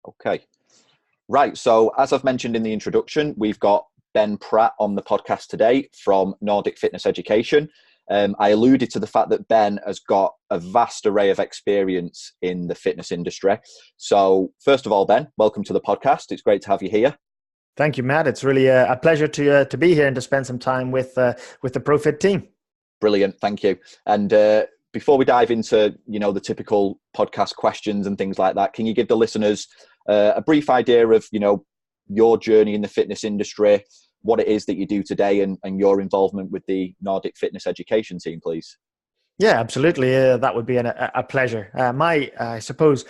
Okay. Right. So as I've mentioned in the introduction, we've got Ben Pratt on the podcast today from Nordic Fitness Education. I alluded to the fact that Ben has got a vast array of experience in the fitness industry. So first of all, Ben, welcome to the podcast. It's great to have you here. Thank you, Matt. It's really a pleasure to be here and to spend some time with the ProFit team. Brilliant. Thank you. And before we dive into, the typical podcast questions and things like that, can you give the listeners a brief idea of, your journey in the fitness industry, what it is that you do today and your involvement with the Nordic Fitness Education team, please? Yeah, absolutely. That would be a pleasure. My, I suppose,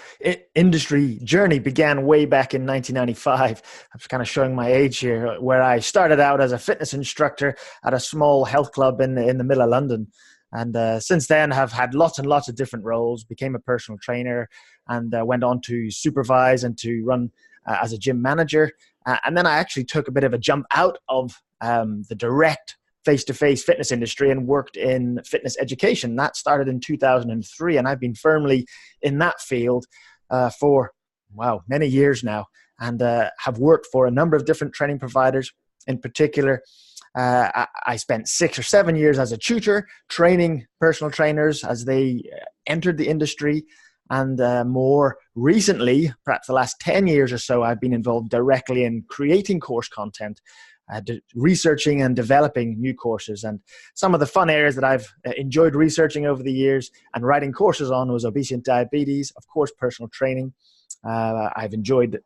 industry journey began way back in 1995. I'm just kind of showing my age here, where I started out as a fitness instructor at a small health club in the middle of London. And since then have had lots and lots of different roles, became a personal trainer and went on to supervise and to run as a gym manager. And then I actually took a bit of a jump out of the direct face-to-face fitness industry and worked in fitness education. That started in 2003, and I've been firmly in that field for, many years now, and have worked for a number of different training providers. In particular, I spent 6 or 7 years as a tutor, training personal trainers as they entered the industry. And more recently, perhaps the last 10 years or so, I've been involved directly in creating course content, researching and developing new courses. And some of the fun areas that I've enjoyed researching over the years and writing courses on was obesity and diabetes, of course, personal training. I've enjoyed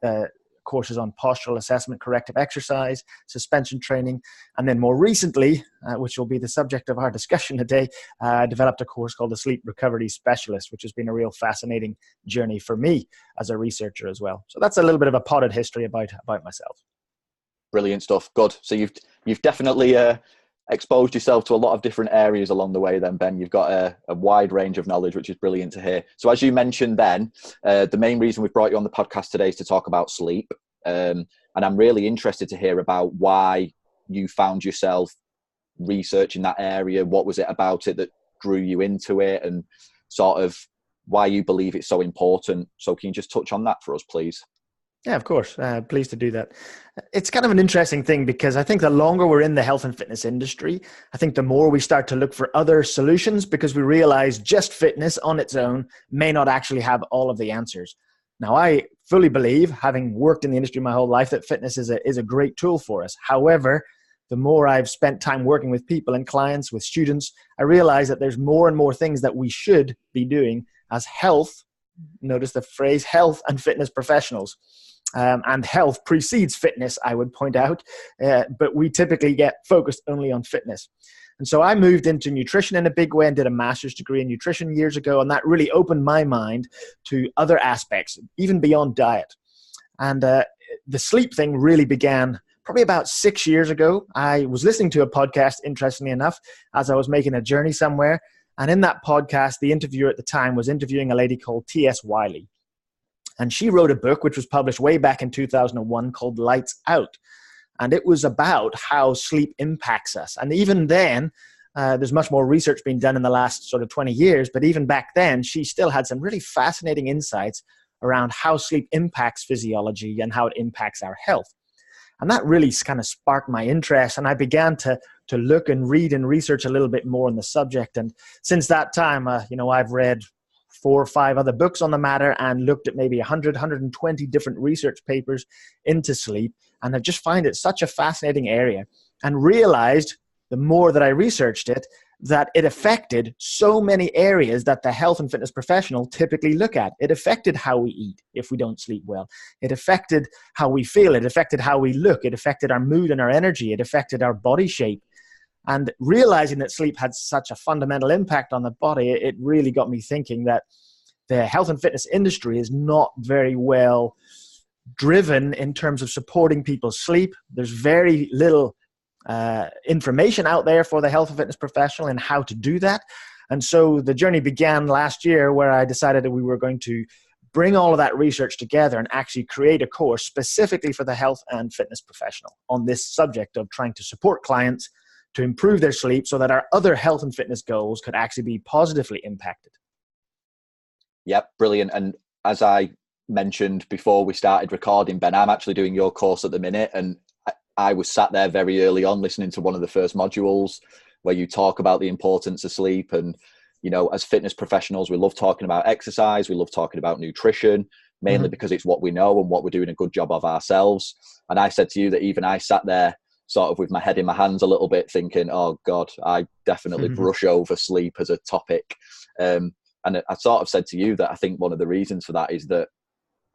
courses on postural assessment, corrective exercise, suspension training. And then more recently, which will be the subject of our discussion today, I developed a course called the Sleep Recovery Specialist, which has been a real fascinating journey for me as a researcher as well. So that's a little bit of a potted history about myself. Brilliant stuff. Good. So you've definitely exposed yourself to a lot of different areas along the way then, Ben. You've got a wide range of knowledge, which is brilliant to hear. So as you mentioned, Ben, the main reason we've brought you on the podcast today is to talk about sleep. And I'm really interested to hear about why you found yourself researching that area. What was it about it that drew you into it, and sort of why you believe it's so important? So can you just touch on that for us, please? Yeah, of course. Pleased to do that. It's kind of an interesting thing because I think the longer we're in the health and fitness industry, I think the more we start to look for other solutions because we realize just fitness on its own may not actually have all of the answers. Now, I fully believe, having worked in the industry my whole life, that fitness is a great tool for us. However, the more I've spent time working with people and clients, with students, I realize that there's more and more things that we should be doing as health, notice the phrase health and fitness professionals. And health precedes fitness, I would point out, but we typically get focused only on fitness. And so I moved into nutrition in a big way and did a master's degree in nutrition years ago, and that really opened my mind to other aspects, even beyond diet. And the sleep thing really began probably about 6 years ago. I was listening to a podcast, interestingly enough, as I was making a journey somewhere, and in that podcast, the interviewer at the time was interviewing a lady called T.S. Wiley. And she wrote a book which was published way back in 2001 called Lights Out. And it was about how sleep impacts us. And even then, there's much more research being done in the last sort of 20 years. But even back then, she still had some really fascinating insights around how sleep impacts physiology and how it impacts our health. And that really kind of sparked my interest. And I began to look and read and research a little bit more on the subject. And since that time, I've read 4 or 5 other books on the matter and looked at maybe 100, 120 different research papers into sleep. And I just find it such a fascinating area and realized the more that I researched it, that it affected so many areas that the health and fitness professional typically look at. It affected how we eat if we don't sleep well. It affected how we feel. It affected how we look. It affected our mood and our energy. It affected our body shape. And realizing that sleep had such a fundamental impact on the body, it really got me thinking that the health and fitness industry is not very well driven in terms of supporting people's sleep. There's very little information out there for the health and fitness professional and how to do that. And so the journey began last year where I decided that we were going to bring all of that research together and actually create a course specifically for the health and fitness professional on this subject of trying to support clients to improve their sleep so that our other health and fitness goals could actually be positively impacted. Yep, brilliant. And as I mentioned before we started recording, Ben, I'm actually doing your course at the minute, and I was sat there very early on listening to one of the first modules where you talk about the importance of sleep. And, you know, as fitness professionals, we love talking about exercise. We love talking about nutrition, mainly because it's what we know and what we're doing a good job of ourselves. And I said to you that even I sat there sort of with my head in my hands a little bit thinking, oh God, I definitely brush over sleep as a topic. And I sort of said to you that I think one of the reasons for that is that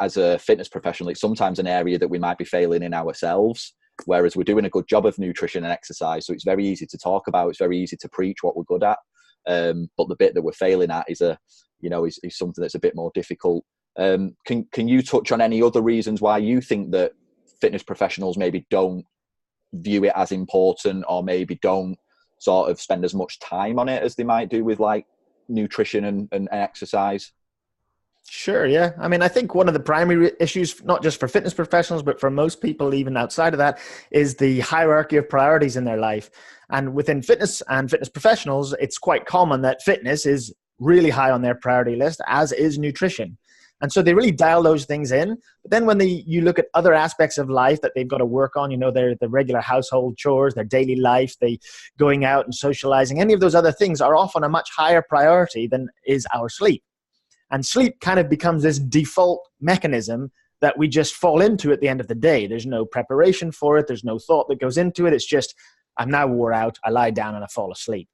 as a fitness professional, it's sometimes an area that we might be failing in ourselves, whereas we're doing a good job of nutrition and exercise. So it's very easy to talk about. It's very easy to preach what we're good at. But the bit that we're failing at is something that's a bit more difficult. Can you touch on any other reasons why you think that fitness professionals maybe don't view it as important, or maybe don't sort of spend as much time on it as they might do with like nutrition and exercise? Sure, yeah. I mean, I think one of the primary issues, not just for fitness professionals, but for most people, even outside of that, is the hierarchy of priorities in their life. And within fitness and fitness professionals, it's quite common that fitness is really high on their priority list, as is nutrition. And so they really dial those things in. But then when you look at other aspects of life that they've got to work on, you know, the regular household chores, their daily life, they going out and socializing, any of those other things are often a much higher priority than is our sleep. And sleep kind of becomes this default mechanism that we just fall into at the end of the day. There's no preparation for it. There's no thought that goes into it. It's just, I'm now wore out. I lie down and I fall asleep.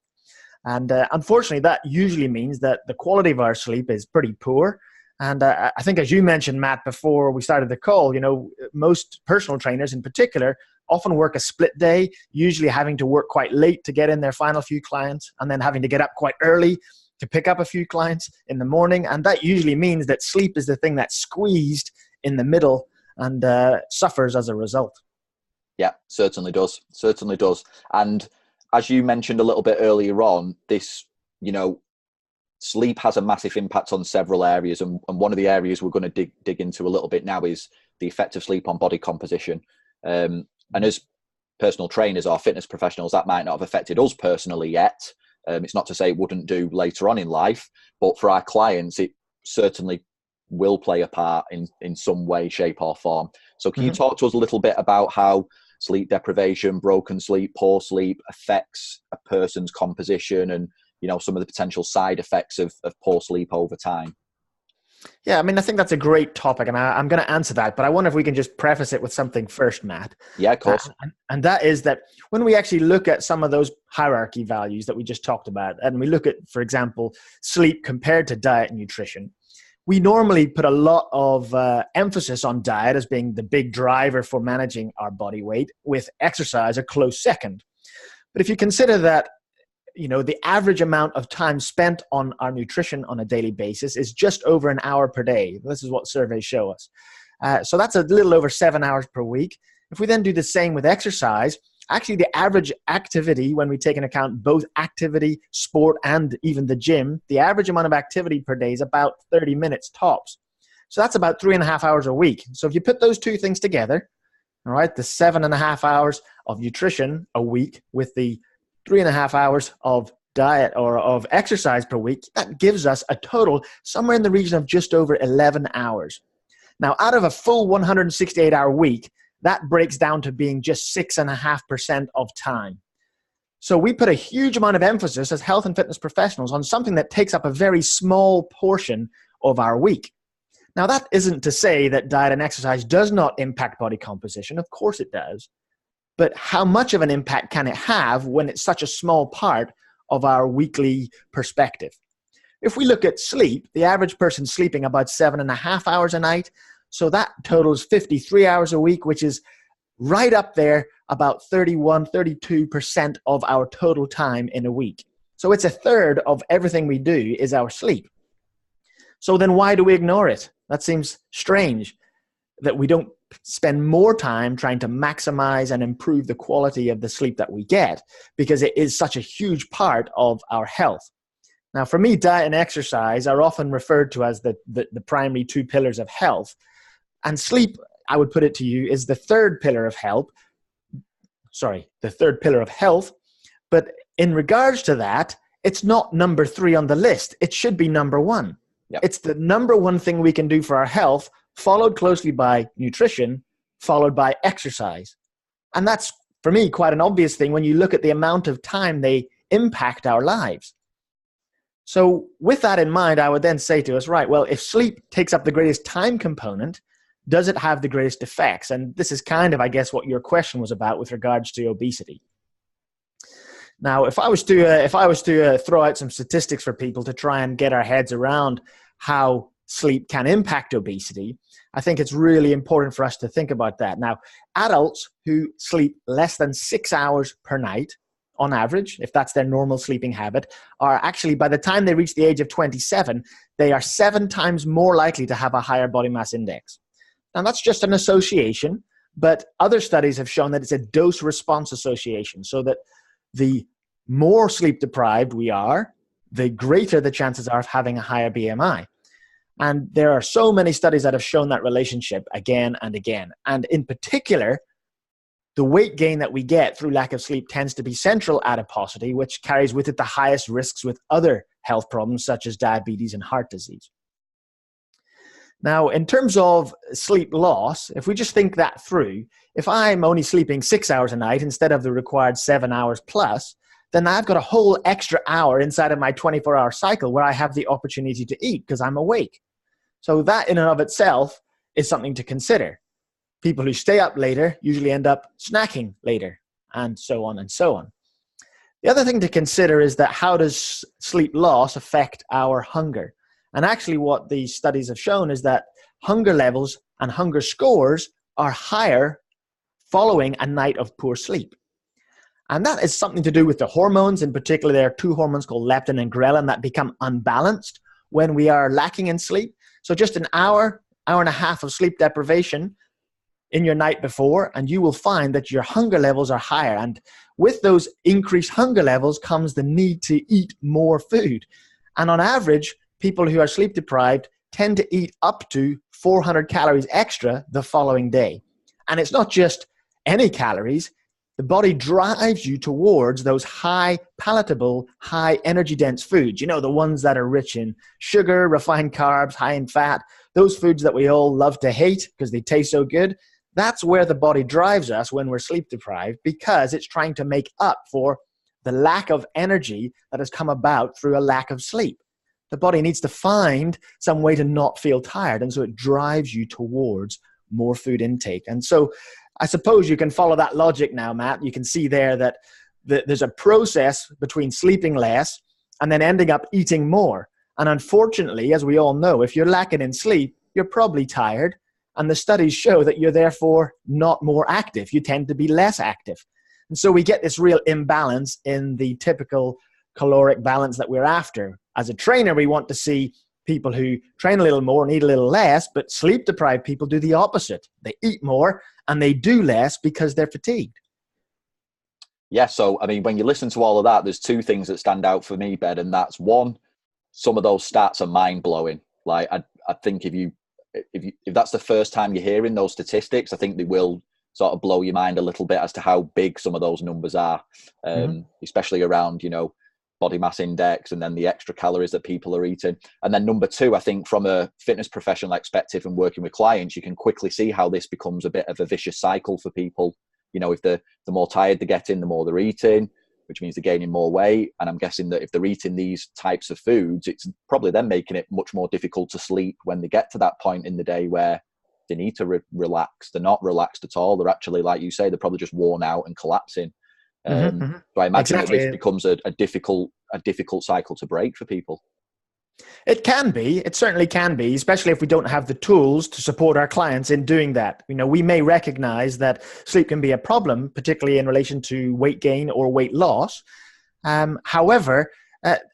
And unfortunately, that usually means that the quality of our sleep is pretty poor. And I think, as you mentioned, Matt, before we started the call, you know, most personal trainers in particular often work a split day, usually having to work quite late to get in their final few clients, and then having to get up quite early to pick up a few clients in the morning. And that usually means that sleep is the thing that's squeezed in the middle and suffers as a result. Yeah, certainly does. Certainly does. And as you mentioned a little bit earlier on, this, you know, sleep has a massive impact on several areas. And one of the areas we're going to dig into a little bit now is the effect of sleep on body composition. And as personal trainers or fitness professionals, that might not have affected us personally yet. It's not to say it wouldn't do later on in life, but for our clients, it certainly will play a part in some way, shape or form. So can you talk to us a little bit about how sleep deprivation, broken sleep, poor sleep affects a person's composition and, you know, some of the potential side effects of poor sleep over time? Yeah, I mean, I think that's a great topic, and I'm going to answer that, but I wonder if we can just preface it with something first, Matt. Yeah, of course. And that is that when we actually look at some of those hierarchy values that we just talked about, and we look at, for example, sleep compared to diet and nutrition, we normally put a lot of emphasis on diet as being the big driver for managing our body weight, with exercise a close second. But if you consider that, you know, the average amount of time spent on our nutrition on a daily basis is just over an hour per day. This is what surveys show us. So that's a little over 7 hours per week. If we then do the same with exercise, actually the average activity, when we take into account both activity, sport, and even the gym, the average amount of activity per day is about 30 minutes tops. So that's about 3.5 hours a week. So if you put those two things together, all right, the 7.5 hours of nutrition a week with the 3.5 hours of diet or of exercise per week, that gives us a total somewhere in the region of just over 11 hours. Now, out of a full 168-hour week, that breaks down to being just 6.5% of time. So we put a huge amount of emphasis as health and fitness professionals on something that takes up a very small portion of our week. Now, that isn't to say that diet and exercise does not impact body composition. Of course it does. But how much of an impact can it have when it's such a small part of our weekly perspective? If we look at sleep, the average person sleeping about 7.5 hours a night, so that totals 53 hours a week, which is right up there, about 32% of our total time in a week. So it's a third of everything we do is our sleep. So then why do we ignore it? That seems strange, that we don't spend more time trying to maximize and improve the quality of the sleep that we get, because it is such a huge part of our health. Now, for me, diet and exercise are often referred to as the primary two pillars of health. And sleep, I would put it to you, is the third pillar of health. But in regards to that, it's not number 3 on the list. It should be number 1. Yep. It's the number 1 thing we can do for our health, followed closely by nutrition, followed by exercise. And that's, for me, quite an obvious thing when you look at the amount of time they impact our lives. So with that in mind, I would then say to us, right, well, if sleep takes up the greatest time component, does it have the greatest effects? And this is kind of, I guess, what your question was about with regards to obesity. Now, if I was to throw out some statistics for people to try and get our heads around how sleep can impact obesity, I think it's really important for us to think about that. Now, adults who sleep less than 6 hours per night, on average, if that's their normal sleeping habit, are actually, by the time they reach the age of 27, they are 7 times more likely to have a higher body mass index. Now, that's just an association, but other studies have shown that it's a dose-response association, so that the more sleep deprived we are, the greater the chances are of having a higher BMI. And there are so many studies that have shown that relationship again and again. And in particular, the weight gain that we get through lack of sleep tends to be central adiposity, which carries with it the highest risks with other health problems such as diabetes and heart disease. Now, in terms of sleep loss, if we just think that through, if I'm only sleeping 6 hours a night instead of the required 7 hours plus, then I've got a whole extra hour inside of my 24-hour cycle where I have the opportunity to eat because I'm awake. So that in and of itself is something to consider. People who stay up later usually end up snacking later, and so on and so on. The other thing to consider is that how does sleep loss affect our hunger? And actually what these studies have shown is that hunger levels and hunger scores are higher following a night of poor sleep. And that is something to do with the hormones. In particular, there are 2 hormones called leptin and ghrelin that become unbalanced when we are lacking in sleep. So just an hour and a half of sleep deprivation in your night before, and you will find that your hunger levels are higher. And with those increased hunger levels comes the need to eat more food. And on average, people who are sleep deprived tend to eat up to 400 calories extra the following day. And it's not just any calories. The body drives you towards those high palatable, high energy dense foods. You know, the ones that are rich in sugar, refined carbs, high in fat, those foods that we all love to hate because they taste so good. That's where the body drives us when we're sleep deprived, because it's trying to make up for the lack of energy that has come about through a lack of sleep. The body needs to find some way to not feel tired, and so it drives you towards more food intake. And so I suppose you can follow that logic now, Matt. You can see there that there's a process between sleeping less and then ending up eating more. And unfortunately, as we all know, if you're lacking in sleep, you're probably tired. And the studies show that you're therefore not more active. You tend to be less active. And so we get this real imbalance in the typical caloric balance that we're after. As a trainer, we want to see people who train a little more and eat a little less, but sleep-deprived people do the opposite. They eat more and they do less because they're fatigued. Yeah, so, I mean, when you listen to all of that, there's 2 things that stand out for me, Ben, and that's one, some of those stats are mind-blowing. Like, I think if that's the first time you're hearing those statistics, I think they will sort of blow your mind a little bit as to how big some of those numbers are, especially around, you know, body mass index and then the extra calories that people are eating. And then number 2, I think from a fitness professional perspective and working with clients, you can quickly see how this becomes a bit of a vicious cycle for people. You know, if the more tired they're getting, the more they're eating, which means they're gaining more weight. And I'm guessing that if they're eating these types of foods, it's probably them making it much more difficult to sleep when they get to that point in the day where they need to relax. They're not relaxed at all. They're actually, like you say, they're probably just worn out and collapsing. So I imagine that this becomes a difficult cycle to break for people. It can be. It certainly can be, especially if we don't have the tools to support our clients in doing that. You know, we may recognize that sleep can be a problem, particularly in relation to weight gain or weight loss. However,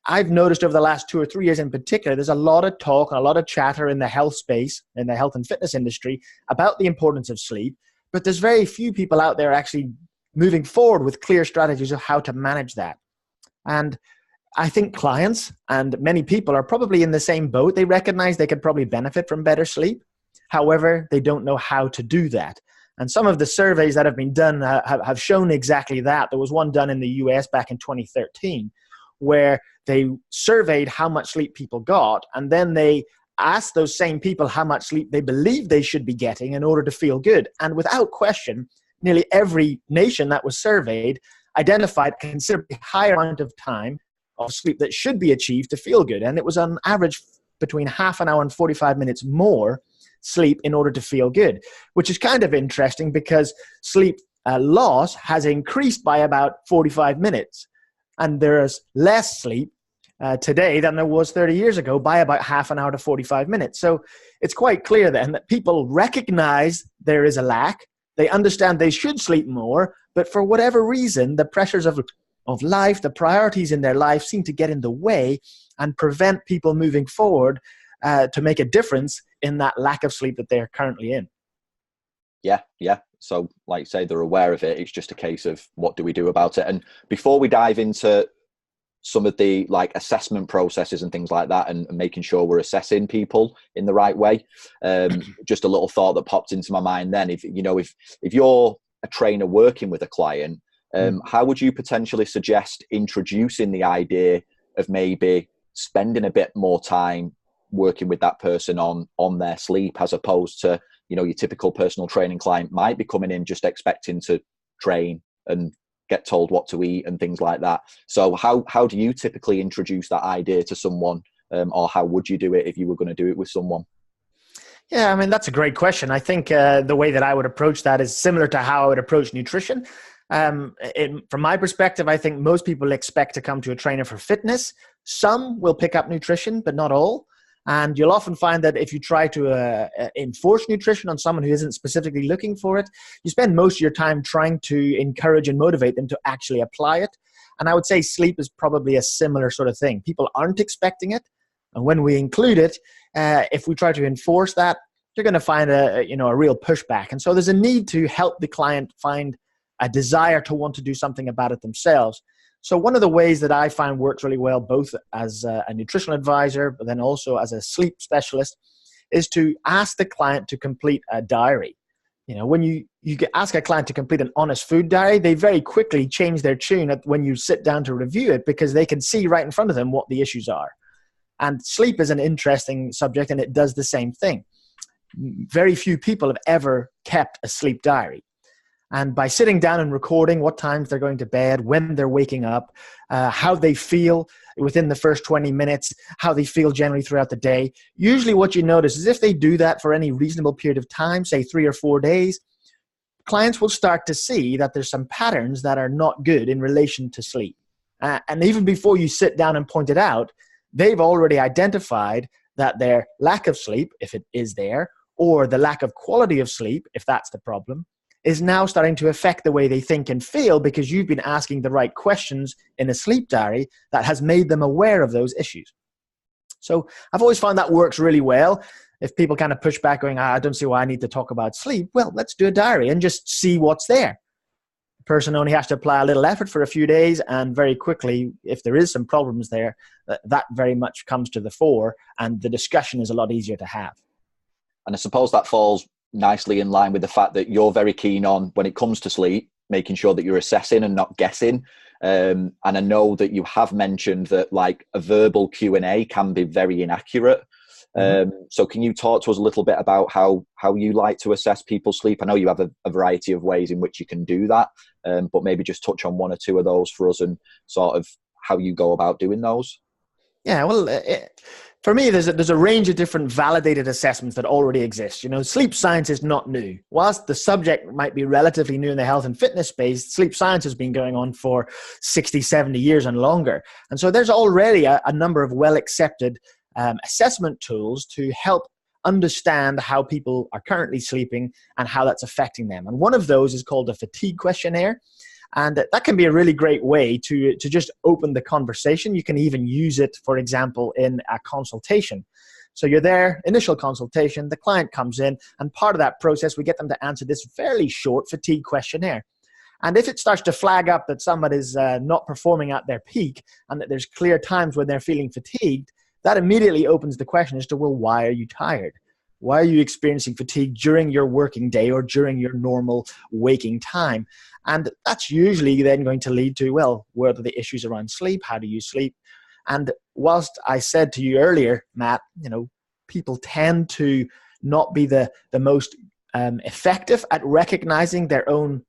I've noticed over the last 2 or 3 years in particular, there's a lot of talk, a lot of chatter in the health space, in the health and fitness industry about the importance of sleep, but there's very few people out there actually moving forward with clear strategies of how to manage that. And I think clients and many people are probably in the same boat. They recognize they could probably benefit from better sleep. However, they don't know how to do that. And some of the surveys that have been done have shown exactly that. There was one done in the US back in 2013 where they surveyed how much sleep people got, and then they asked those same people how much sleep they believe they should be getting in order to feel good. And without question, nearly every nation that was surveyed identified a considerably higher amount of time of sleep that should be achieved to feel good. And it was on average between half an hour and 45 minutes more sleep in order to feel good, which is kind of interesting because sleep loss has increased by about 45 minutes. And there's less sleep today than there was 30 years ago by about half an hour to 45 minutes. So it's quite clear then that people recognize there is a lack. They understand they should sleep more, but for whatever reason, the pressures of life, the priorities in their life seem to get in the way and prevent people moving forward to make a difference in that lack of sleep that they're currently in. Yeah. So like you say, they're aware of it. It's just a case of what do we do about it? And before we dive into some of the like assessment processes and things like that and making sure we're assessing people in the right way, just a little thought that popped into my mind then. If you're a trainer working with a client, how would you potentially suggest introducing the idea of maybe spending a bit more time working with that person on their sleep, as opposed to, your typical personal training client might be coming in just expecting to train and get told what to eat and things like that. So how do you typically introduce that idea to someone, or how would you do it if you were going to do it with someone? Yeah, I mean, that's a great question. I think the way that I would approach that is similar to how I would approach nutrition. From my perspective, I think most people expect to come to a trainer for fitness. Some will pick up nutrition, but not all. And you'll often find that if you try to enforce nutrition on someone who isn't specifically looking for it, you spend most of your time trying to encourage and motivate them to actually apply it. And I would say sleep is probably a similar sort of thing. People aren't expecting it. And when we include it, if we try to enforce that, you're going to find a real pushback. And so there's a need to help the client find a desire to want to do something about it themselves. So one of the ways that I find works really well, both as a nutritional advisor, but then also as a sleep specialist, is to ask the client to complete a diary. When you ask a client to complete an honest food diary, they very quickly change their tune when you sit down to review it, because they can see right in front of them what the issues are. And sleep is an interesting subject, and it does the same thing. Very few people have ever kept a sleep diary. And by sitting down and recording what times they're going to bed, when they're waking up, how they feel within the first 20 minutes, how they feel generally throughout the day, usually what you notice is if they do that for any reasonable period of time, say 3 or 4 days, clients will start to see that there's some patterns that are not good in relation to sleep. And even before you sit down and point it out, they've already identified that their lack of sleep, if it is there, or the lack of quality of sleep, if that's the problem, is now starting to affect the way they think and feel, because you've been asking the right questions in a sleep diary that has made them aware of those issues. So I've always found that works really well. If people kind of push back going, I don't see why I need to talk about sleep. Well, let's do a diary and just see what's there. The person only has to apply a little effort for a few days, and very quickly, if there is some problems there, that very much comes to the fore, and the discussion is a lot easier to have. And I suppose that falls nicely in line with the fact that you're very keen on, when it comes to sleep, making sure that you're assessing and not guessing. And I know that you have mentioned that like a verbal Q&A can be very inaccurate. So can you talk to us a little bit about how you like to assess people's sleep? I know you have a variety of ways in which you can do that, but maybe just touch on one or two of those for us and sort of how you go about doing those. Yeah, well, for me, there's a range of different validated assessments that already exist. Sleep science is not new. Whilst the subject might be relatively new in the health and fitness space, sleep science has been going on for 60, 70 years and longer. And so there's already a number of well-accepted assessment tools to help understand how people are currently sleeping and how that's affecting them. And one of those is called a fatigue questionnaire. And that can be a really great way to just open the conversation. You can even use it, for example, in a consultation. So you're there, initial consultation, the client comes in, and part of that process, we get them to answer this fairly short fatigue questionnaire. And if it starts to flag up that somebody's not performing at their peak and that there's clear times when they're feeling fatigued, that immediately opens the question as to, well, why are you tired? Why are you experiencing fatigue during your working day or during your normal waking time? And that's usually then going to lead to, well, what are the issues around sleep? How do you sleep? And whilst I said to you earlier, Matt, people tend to not be the most effective at recognizing their own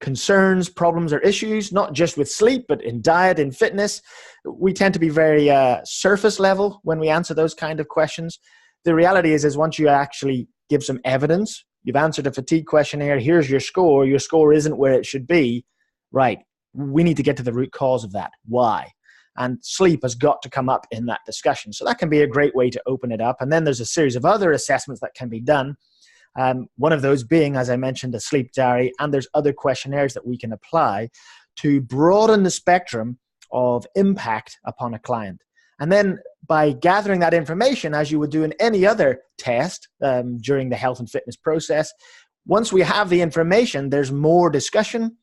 concerns, problems, or issues, not just with sleep, but in diet, in fitness. We tend to be very surface level when we answer those kind of questions. The reality is once you actually give some evidence, you've answered a fatigue questionnaire, here's your score isn't where it should be, right, we need to get to the root cause of that. Why? And sleep has got to come up in that discussion. So that can be a great way to open it up. And then there's a series of other assessments that can be done. One of those being, as I mentioned, a sleep diary, and there's other questionnaires that we can apply to broaden the spectrum of impact upon a client. And then by gathering that information, as you would do in any other test during the health and fitness process, once we have the information, there's more discussion,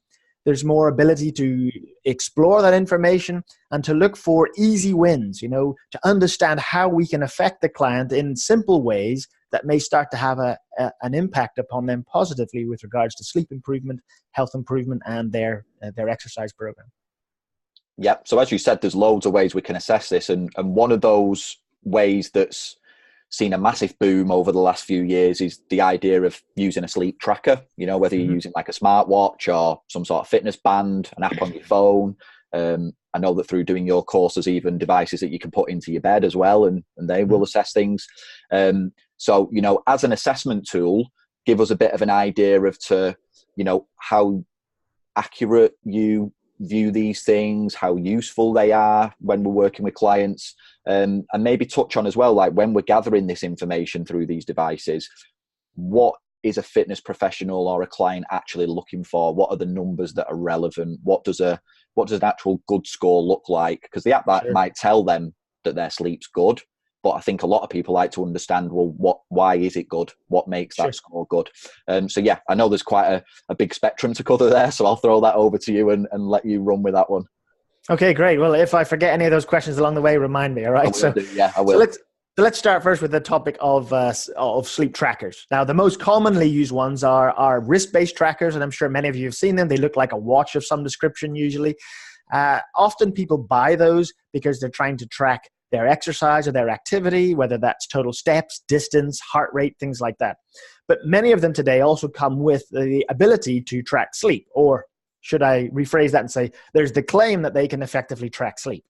there's more ability to explore that information and to look for easy wins, to understand how we can affect the client in simple ways that may start to have an impact upon them positively with regards to sleep improvement, health improvement, and their exercise program. Yeah. So as you said, there's loads of ways we can assess this. And one of those ways that's seen a massive boom over the last few years is the idea of using a sleep tracker, whether you're using like a smartwatch or some sort of fitness band, an app on your phone. I know that through doing your course, there's even devices that you can put into your bed as well, and they will assess things. So, as an assessment tool, give us a bit of an idea of how accurate you view these things, how useful they are when we're working with clients, and maybe touch on as well, like when we're gathering this information through these devices, what is a fitness professional or a client actually looking for? What are the numbers that are relevant? What does an actual good score look like? Because the app that might tell them that their sleep's good, but I think a lot of people like to understand, well, why is it good? What makes that score good? So yeah, I know there's quite a big spectrum to cover there, so I'll throw that over to you and let you run with that one. Okay, great. Well, if I forget any of those questions along the way, remind me, all right? I will. So let's start first with the topic of sleep trackers. Now, the most commonly used ones are wrist-based trackers, and I'm sure many of you have seen them. They look like a watch of some description usually. Often people buy those because they're trying to track their exercise or their activity, whether that's total steps, distance, heart rate, things like that. But many of them today also come with the ability to track sleep, or should I rephrase that and say there's the claim that they can effectively track sleep.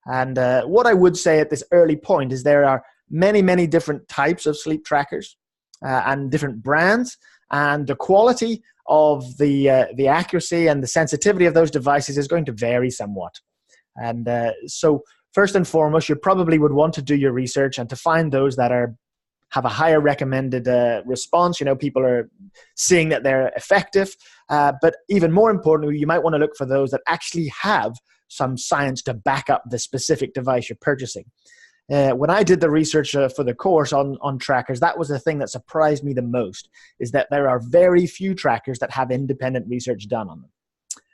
And what I would say at this early point is there are many, many different types of sleep trackers and different brands, and the quality of the accuracy and the sensitivity of those devices is going to vary somewhat. And so first and foremost, you probably would want to do your research and to find those that have a higher recommended response. People are seeing that they're effective. But even more importantly, you might want to look for those that actually have some science to back up the specific device you're purchasing. When I did the research for the course on trackers, that was the thing that surprised me the most, is that there are very few trackers that have independent research done on them.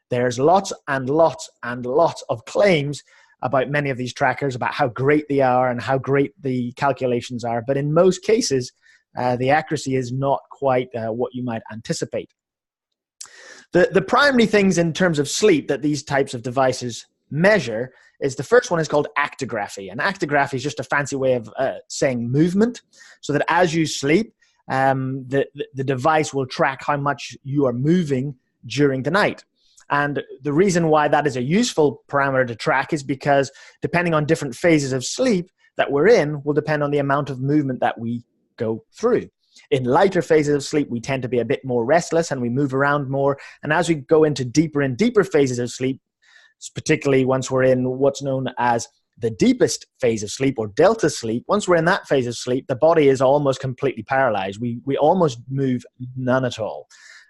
There's lots and lots and lots of claims about many of these trackers, about how great they are and how great the calculations are. But in most cases, the accuracy is not quite what you might anticipate. The primary things in terms of sleep that these types of devices measure is the first one is called actigraphy. And actigraphy is just a fancy way of saying movement, so that as you sleep, the device will track how much you are moving during the night. And the reason why that is a useful parameter to track is because depending on different phases of sleep that we're in will depend on the amount of movement that we go through. In lighter phases of sleep, we tend to be a bit more restless and we move around more. And as we go into deeper and deeper phases of sleep, particularly once we're in what's known as the deepest phase of sleep or delta sleep, once we're in that phase of sleep, the body is almost completely paralyzed. We almost move none at all.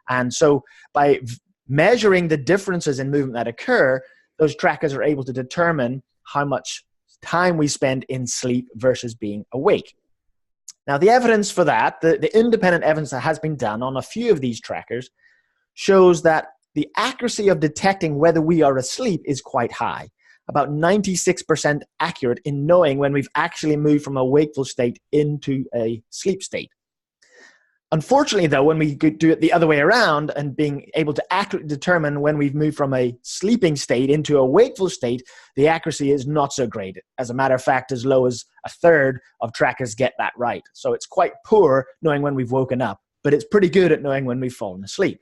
And so by measuring the differences in movement that occur, those trackers are able to determine how much time we spend in sleep versus being awake. Now, the evidence for that, the independent evidence that has been done on a few of these trackers, shows that the accuracy of detecting whether we are asleep is quite high, about 96% accurate in knowing when we've actually moved from a wakeful state into a sleep state. Unfortunately, though, when we do it the other way around and being able to accurately determine when we've moved from a sleeping state into a wakeful state, the accuracy is not so great. As a matter of fact, as low as a third of trackers get that right. So it's quite poor knowing when we've woken up, but it's pretty good at knowing when we've fallen asleep.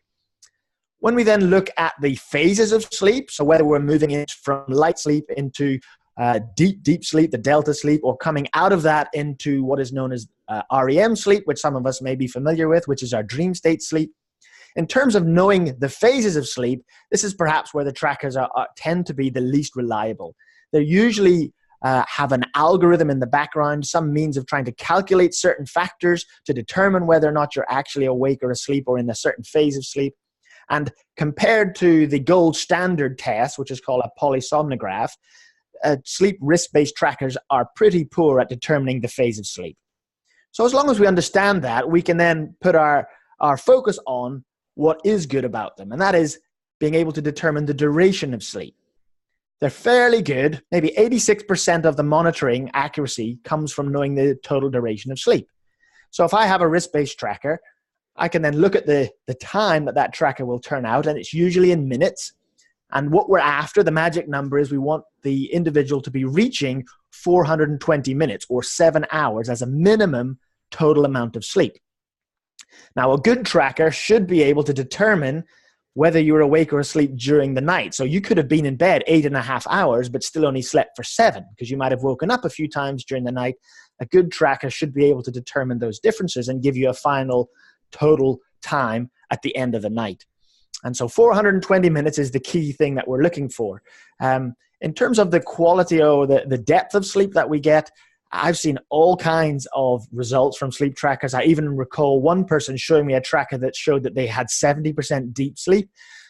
When we then look at the phases of sleep, so whether we're moving it from light sleep into deep sleep, the delta sleep, or coming out of that into what is known as REM sleep, which some of us may be familiar with, which is our dream state sleep. In terms of knowing the phases of sleep, this is perhaps where the trackers tend to be the least reliable. They usually have an algorithm in the background, some means of trying to calculate certain factors to determine whether or not you're actually awake or asleep or in a certain phase of sleep. And compared to the gold standard test, which is called a polysomnograph, sleep risk-based trackers are pretty poor at determining the phase of sleep. So as long as we understand that, we can then put our focus on what is good about them, and that is being able to determine the duration of sleep. They're fairly good. Maybe 86% of the monitoring accuracy comes from knowing the total duration of sleep. So if I have a risk-based tracker, I can then look at the time that tracker will turn out, and it's usually in minutes. And what we're after, the magic number, is we want the individual to be reaching 420 minutes or 7 hours as a minimum total amount of sleep. Now, a good tracker should be able to determine whether you're awake or asleep during the night. So you could have been in bed 8.5 hours, but still only slept for 7 because you might have woken up a few times during the night. A good tracker should be able to determine those differences and give you a final total time at the end of the night. And so 420 minutes is the key thing that we're looking for. In terms of the quality or the depth of sleep that we get, I've seen all kinds of results from sleep trackers. I even recall one person showing me a tracker that showed that they had 70% deep sleep,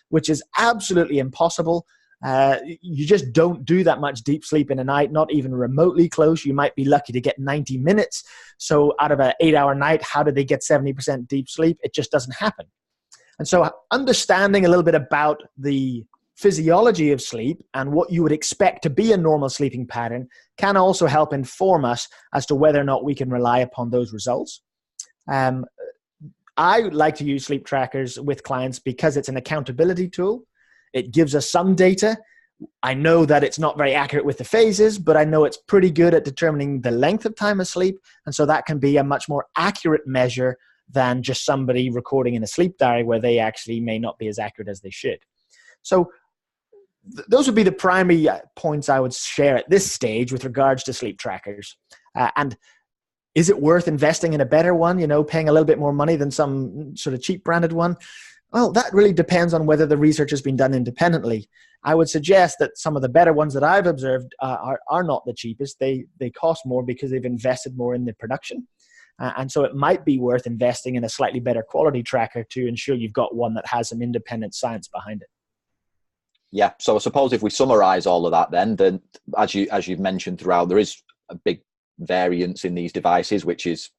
which is absolutely impossible. You just don't do that much deep sleep in a night, not even remotely close. You might be lucky to get 90 minutes. So out of an 8-hour night, how do they get 70% deep sleep? It just doesn't happen. And so understanding a little bit about the physiology of sleep and what you would expect to be a normal sleeping pattern can also help inform us as to whether or not we can rely upon those results. I like to use sleep trackers with clients because it's an accountability tool. It gives us some data. I know that it's not very accurate with the phases, but I know it's pretty good at determining the length of time of sleep. And so that can be a much more accurate measure than just somebody recording in a sleep diary where they actually may not be as accurate as they should. So those would be the primary points I would share at this stage with regards to sleep trackers. And is it worth investing in a better one, paying a little bit more money than some sort of cheap branded one? Well, that really depends on whether the research has been done independently. I would suggest that some of the better ones that I've observed are not the cheapest. They cost more because they've invested more in the production. And so it might be worth investing in a slightly better quality tracker to ensure you've got one that has some independent science behind it. Yeah. So I suppose if we summarize all of that, then as you've mentioned throughout, there is a big variance in these devices, which is,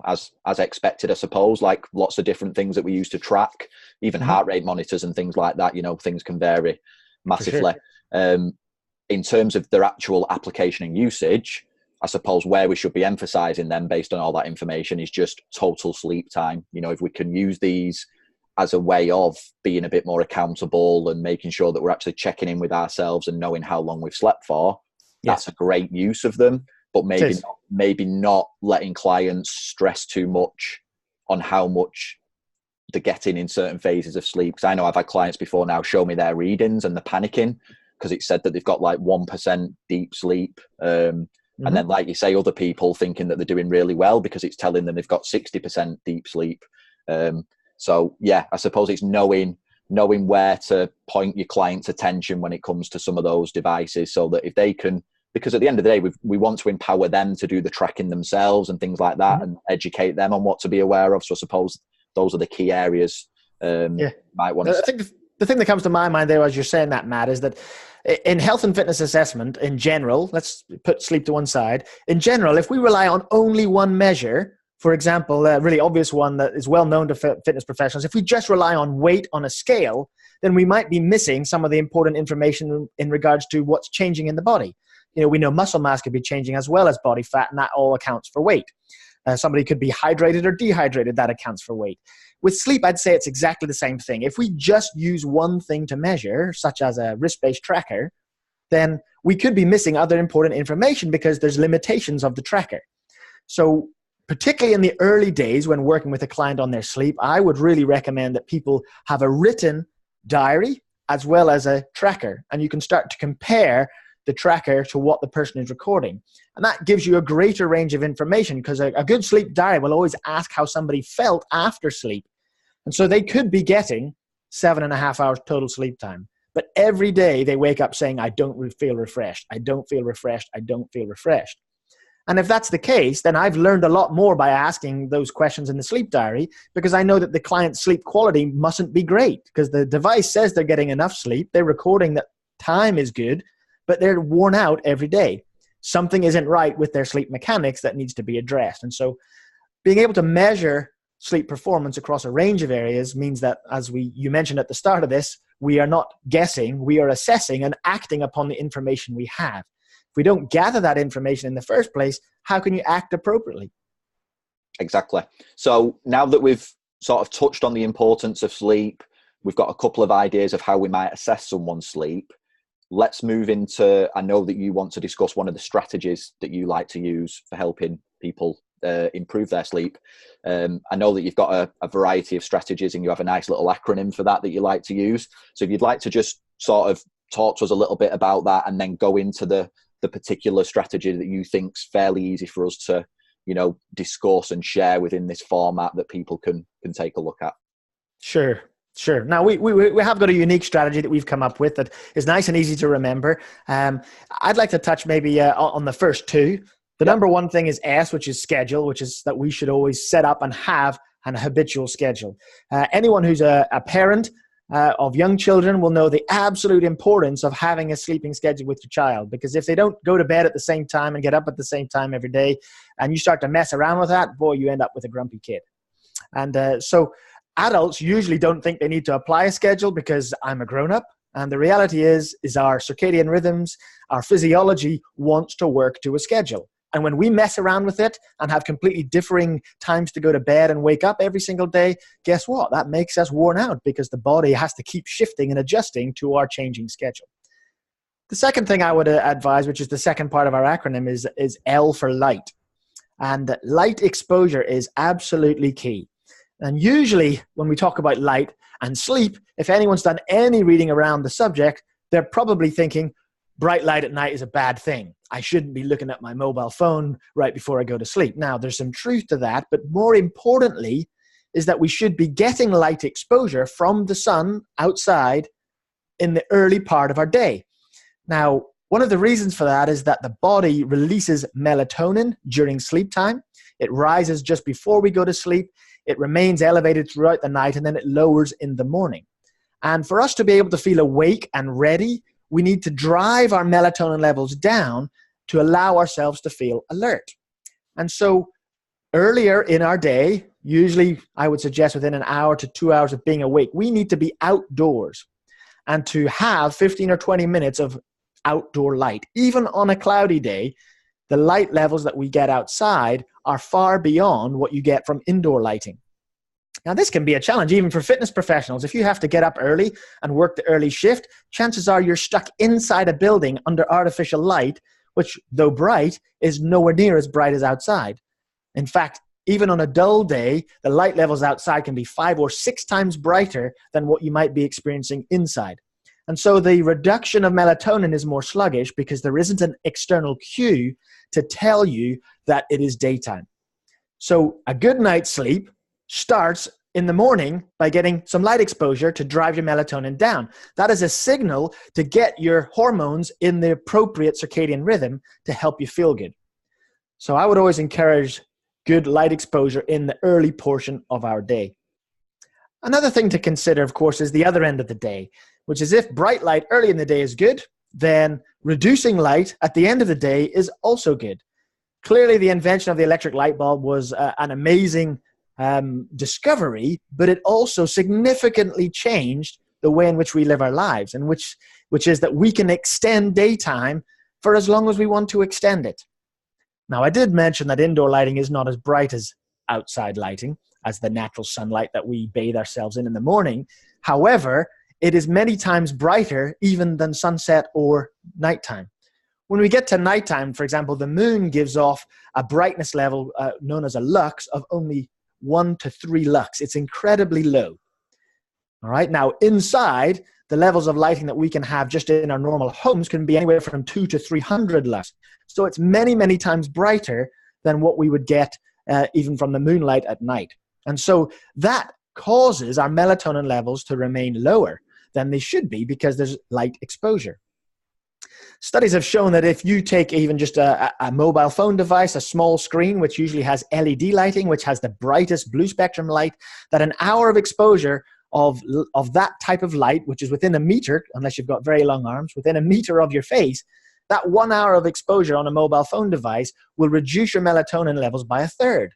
as expected, I suppose, like lots of different things that we use to track, even heart rate monitors and things like that, things can vary massively. Sure. In terms of their actual application and usage, I suppose where we should be emphasizing them based on all that information is just total sleep time. If we can use these as a way of being a bit more accountable and making sure that we're actually checking in with ourselves and knowing how long we've slept for, that's a great use of them. But maybe not letting clients stress too much on how much they're getting in certain phases of sleep. Because I know I've had clients before now show me their readings and they're panicking because it said that they've got like 1% deep sleep. And then, like you say, other people thinking that they're doing really well because it's telling them they've got 60% deep sleep. So yeah, I suppose it's knowing where to point your client's attention when it comes to some of those devices, so that if they can, because at the end of the day, we want to empower them to do the tracking themselves and things like that, and educate them on what to be aware of. So I suppose those are the key areas. Might want to. I think the thing that comes to my mind there, as you're saying that, Matt, is that in health and fitness assessment in general, let's put sleep to one side. In general, if we rely on only one measure, for example, a really obvious one that is well known to fitness professionals, if we just rely on weight on a scale, then we might be missing some of the important information in regards to what's changing in the body. We know muscle mass could be changing as well as body fat, and that all accounts for weight. Somebody could be hydrated or dehydrated. That accounts for weight. With sleep, I'd say it's exactly the same thing. If we just use one thing to measure, such as a wrist-based tracker, then we could be missing other important information because there's limitations of the tracker. So particularly in the early days when working with a client on their sleep, I would really recommend that people have a written diary as well as a tracker. And you can start to compare the tracker to what the person is recording. And that gives you a greater range of information, because a good sleep diary will always ask how somebody felt after sleep. And so they could be getting 7.5 hours total sleep time. But every day they wake up saying, I don't feel refreshed. I don't feel refreshed. I don't feel refreshed. And if that's the case, then I've learned a lot more by asking those questions in the sleep diary, because I know that the client's sleep quality mustn't be great, because the device says they're getting enough sleep. They're recording that time is good, but they're worn out every day. Something isn't right with their sleep mechanics that needs to be addressed. And so being able to measure sleep performance across a range of areas means that, as you mentioned at the start of this, we are not guessing, we are assessing and acting upon the information we have. If we don't gather that information in the first place, how can you act appropriately? Exactly. So now that we've sort of touched on the importance of sleep, we've got a couple of ideas of how we might assess someone's sleep. Let's move into, I know that you want to discuss one of the strategies that you like to use for helping people improve their sleep. I know that you've got a variety of strategies, and you have a nice little acronym for that you like to use. So if you'd like to just sort of talk to us a little bit about that, and then go into the particular strategy that you think's fairly easy for us to, discuss and share within this format that people can take a look at. Sure. Now, we have got a unique strategy that we've come up with that is nice and easy to remember. I'd like to touch maybe on the first two. The number one thing is S, which is schedule, which is that we should always set up and have an habitual schedule. Anyone who's a parent of young children will know the absolute importance of having a sleeping schedule with your child, because if they don't go to bed at the same time and get up at the same time every day, and you start to mess around with that, boy, you end up with a grumpy kid. And so adults usually don't think they need to apply a schedule because I'm a grown-up. And the reality is our circadian rhythms, our physiology wants to work to a schedule. And when we mess around with it and have completely differing times to go to bed and wake up every single day, guess what? That makes us worn out, because the body has to keep shifting and adjusting to our changing schedule. The second thing I would advise, which is the second part of our acronym, is L for light. And light exposure is absolutely key. And usually when we talk about light and sleep, if anyone's done any reading around the subject, they're probably thinking, bright light at night is a bad thing. I shouldn't be looking at my mobile phone right before I go to sleep. Now, there's some truth to that, but more importantly is that we should be getting light exposure from the sun outside in the early part of our day. Now, one of the reasons for that is that the body releases melatonin during sleep time. It rises just before we go to sleep. It remains elevated throughout the night, and then it lowers in the morning. And for us to be able to feel awake and ready, we need to drive our melatonin levels down to allow ourselves to feel alert. And so earlier in our day, usually I would suggest within an hour to 2 hours of being awake, we need to be outdoors and to have 15 or 20 minutes of outdoor light. Even on a cloudy day, the light levels that we get outside are far beyond what you get from indoor lighting. Now, this can be a challenge even for fitness professionals. If you have to get up early and work the early shift, chances are you're stuck inside a building under artificial light, which, though bright, is nowhere near as bright as outside. In fact, even on a dull day, the light levels outside can be 5 or 6 times brighter than what you might be experiencing inside. And so the reduction of melatonin is more sluggish because there isn't an external cue to tell you that it is daytime. So a good night's sleep starts in the morning by getting some light exposure to drive your melatonin down. That is a signal to get your hormones in the appropriate circadian rhythm to help you feel good. So I would always encourage good light exposure in the early portion of our day. Another thing to consider, of course, is the other end of the day, which is if bright light early in the day is good, then reducing light at the end of the day is also good. Clearly, the invention of the electric light bulb was an amazing discovery, but it also significantly changed the way in which we live our lives, and which is that we can extend daytime for as long as we want to extend it. Now, I did mention that indoor lighting is not as bright as outside lighting, as the natural sunlight that we bathe ourselves in the morning. However, it is many times brighter even than sunset or nighttime. When we get to nighttime, for example, the moon gives off a brightness level known as a lux of only 1 to 3 lux. It's incredibly low. All right. Now, inside, the levels of lighting that we can have just in our normal homes can be anywhere from 2 to 300 lux. So it's many, many times brighter than what we would get even from the moonlight at night. And so that causes our melatonin levels to remain lower than they should be because there's light exposure. Studies have shown that if you take even just a mobile phone device, a small screen, which usually has LED lighting, which has the brightest blue spectrum light, that an hour of exposure of that type of light, which is within a meter, unless you've got very long arms, within a meter of your face, that 1 hour of exposure on a mobile phone device will reduce your melatonin levels by a third.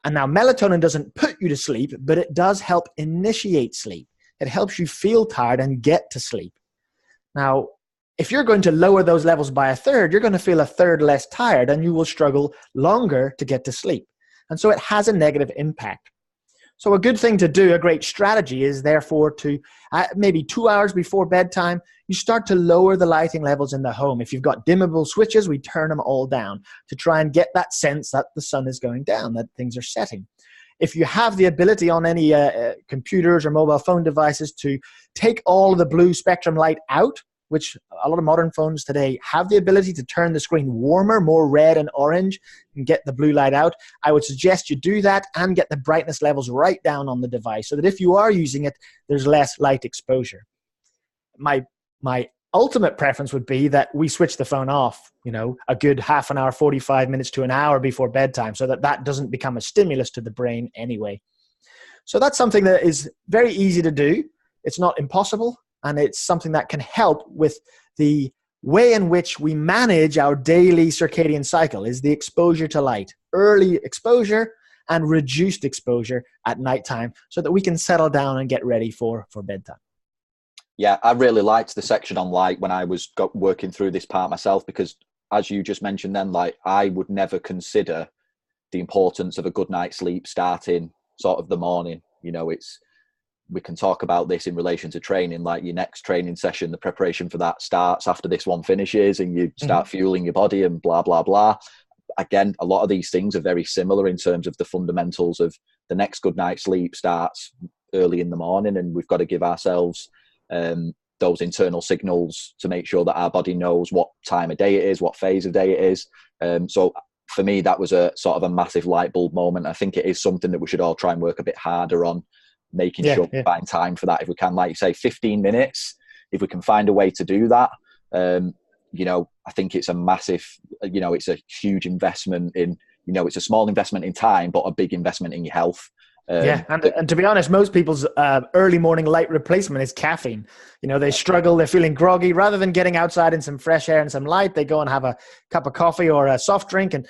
And now melatonin doesn't put you to sleep, but it does help initiate sleep. It helps you feel tired and get to sleep. Now, if you're going to lower those levels by a third, you're going to feel a third less tired and you will struggle longer to get to sleep. And so it has a negative impact. So a good thing to do, a great strategy, is therefore to maybe 2 hours before bedtime, you start to lower the lighting levels in the home. If you've got dimmable switches, we turn them all down to try and get that sense that the sun is going down, that things are setting. If you have the ability on any computers or mobile phone devices to take all of the blue spectrum light out, which a lot of modern phones today have the ability to turn the screen warmer, more red and orange, and get the blue light out, I would suggest you do that and get the brightness levels right down on the device so that if you are using it, there's less light exposure. My ultimate preference would be that we switch the phone off, a good half an hour, 45 minutes to an hour before bedtime so that doesn't become a stimulus to the brain anyway. So that's something that is very easy to do. It's not impossible. And it's something that can help with the way in which we manage our daily circadian cycle is the exposure to light, early exposure and reduced exposure at nighttime so that we can settle down and get ready for bedtime. Yeah, I really liked the section on light when I was working through this part myself, because as you just mentioned then, like, I would never consider the importance of a good night's sleep starting sort of the morning. We can talk about this in relation to training, like your next training session, the preparation for that starts after this one finishes and you start fueling your body and blah, blah, blah. Again, a lot of these things are very similar in terms of the fundamentals of the next good night's sleep starts early in the morning, and we've got to give ourselves those internal signals to make sure that our body knows what time of day it is, what phase of day it is. So for me, that was a sort of a massive light bulb moment. I think it is something that we should all try and work a bit harder on, making sure we find time for that if we can. Like you say, 15 minutes, if we can find a way to do that, I think it's a massive, it's a huge investment in, it's a small investment in time, but a big investment in your health. And to be honest, most people's early morning light replacement is caffeine. They struggle, they're feeling groggy. Rather than getting outside in some fresh air and some light, they go and have a cup of coffee or a soft drink, and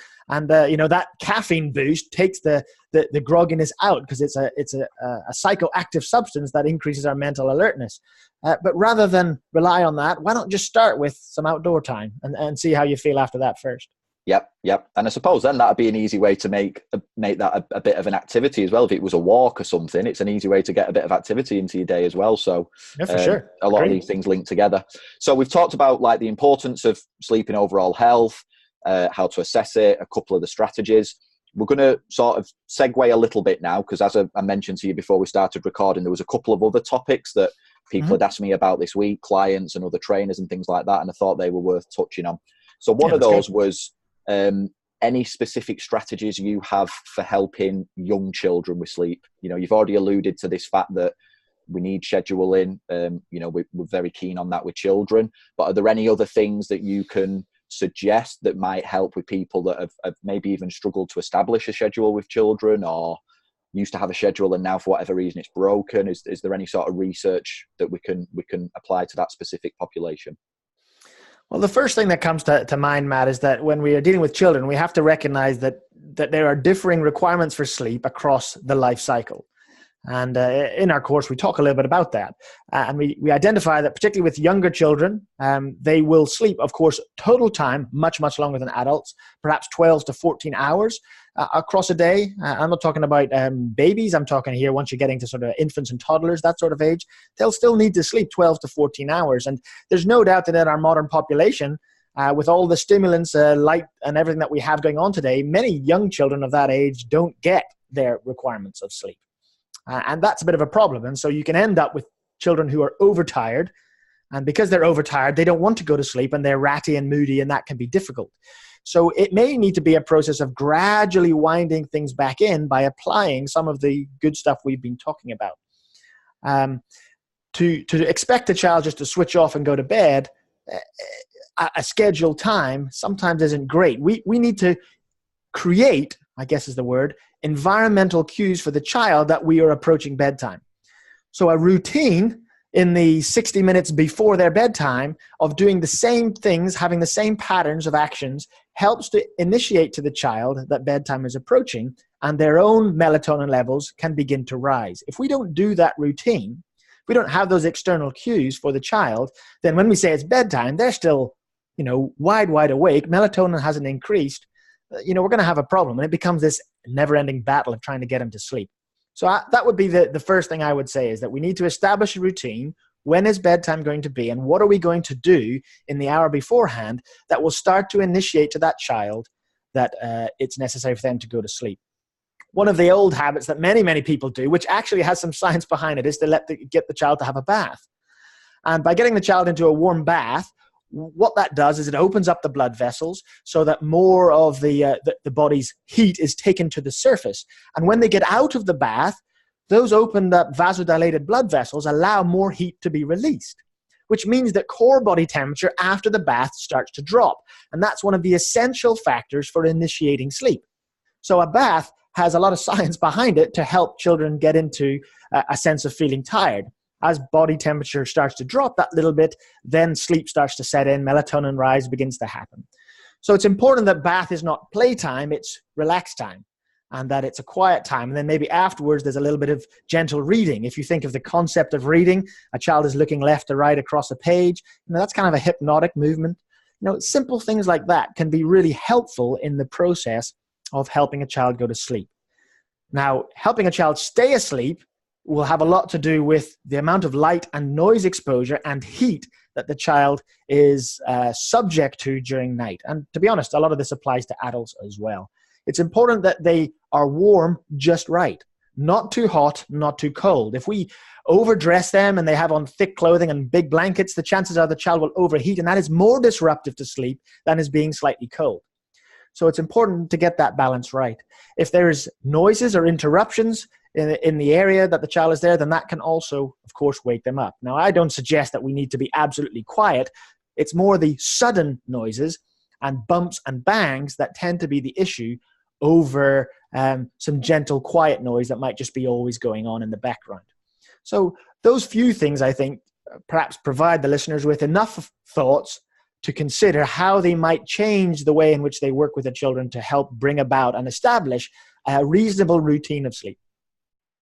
that caffeine boost takes the grogginess out because it's a psychoactive substance that increases our mental alertness. But rather than rely on that, why not just start with some outdoor time and see how you feel after that first? Yep. And I suppose then that'd be an easy way to make that a bit of an activity as well. If it was a walk or something, it's an easy way to get a bit of activity into your day as well. So for sure. A lot of these things link together. So we've talked about like the importance of sleeping overall health, how to assess it, a couple of the strategies. We're going to sort of segue a little bit now, because as I mentioned to you before we started recording, there was a couple of other topics that people had asked me about this week, clients and other trainers and things like that, and I thought they were worth touching on. So one of those was any specific strategies you have for helping young children with sleep. You've already alluded to this fact that we need scheduling. We're very keen on that with children, but are there any other things that you can suggest that might help with people that have maybe even struggled to establish a schedule with children, or used to have a schedule and now for whatever reason it's broken? Is there any sort of research that we can apply to that specific population? Well, the first thing that comes to mind, Matt, is that when we are dealing with children, we have to recognize that there are differing requirements for sleep across the life cycle. And in our course, we talk a little bit about that. And we identify that particularly with younger children, they will sleep, of course, total time, much, much longer than adults, perhaps 12 to 14 hours across a day. I'm not talking about babies. I'm talking here once you're getting to sort of infants and toddlers, that sort of age, they'll still need to sleep 12 to 14 hours. And there's no doubt that in our modern population, with all the stimulants, light, and everything that we have going on today, many young children of that age don't get their requirements of sleep. And that's a bit of a problem. And so you can end up with children who are overtired. And because they're overtired, they don't want to go to sleep and they're ratty and moody, and that can be difficult. So it may need to be a process of gradually winding things back in by applying some of the good stuff we've been talking about. To expect a child just to switch off and go to bed, a scheduled time sometimes isn't great. We need to create, I guess is the word, environmental cues for the child that we are approaching bedtime. So a routine in the 60 minutes before their bedtime of doing the same things, having the same patterns of actions, helps to initiate to the child that bedtime is approaching, and their own melatonin levels can begin to rise. If we don't do that routine, if we don't have those external cues for the child, then when we say it's bedtime, they're still, wide awake. Melatonin hasn't increased. We're going to have a problem, and it becomes this never-ending battle of trying to get them to sleep. So that would be the first thing I would say, is that we need to establish a routine. When is bedtime going to be, and what are we going to do in the hour beforehand that will start to initiate to that child that it's necessary for them to go to sleep? One of the old habits that many, many people do, which actually has some science behind it, is to get the child to have a bath. And by getting the child into a warm bath, what that does is it opens up the blood vessels so that more of the body's heat is taken to the surface. And when they get out of the bath, those opened up vasodilated blood vessels allow more heat to be released, which means that core body temperature after the bath starts to drop. And that's one of the essential factors for initiating sleep. So a bath has a lot of science behind it to help children get into a sense of feeling tired. As body temperature starts to drop that little bit, then sleep starts to set in, melatonin rise begins to happen. So it's important that bath is not playtime, it's relaxed time, and that it's a quiet time. And then maybe afterwards, there's a little bit of gentle reading. If you think of the concept of reading, a child is looking left to right across a page, that's kind of a hypnotic movement. Simple things like that can be really helpful in the process of helping a child go to sleep. Now, helping a child stay asleep will have a lot to do with the amount of light and noise exposure and heat that the child is subject to during night. And to be honest, a lot of this applies to adults as well. It's important that they are warm just right, not too hot, not too cold. If we overdress them and they have on thick clothing and big blankets, the chances are the child will overheat, and that is more disruptive to sleep than is being slightly cold. So it's important to get that balance right. If there's noises or interruptions in the area that the child is there, then that can also, of course, wake them up. Now, I don't suggest that we need to be absolutely quiet. It's more the sudden noises and bumps and bangs that tend to be the issue over some gentle, quiet noise that might just be always going on in the background. So those few things, I think, perhaps provide the listeners with enough thoughts to consider how they might change the way in which they work with the children to help bring about and establish a reasonable routine of sleep.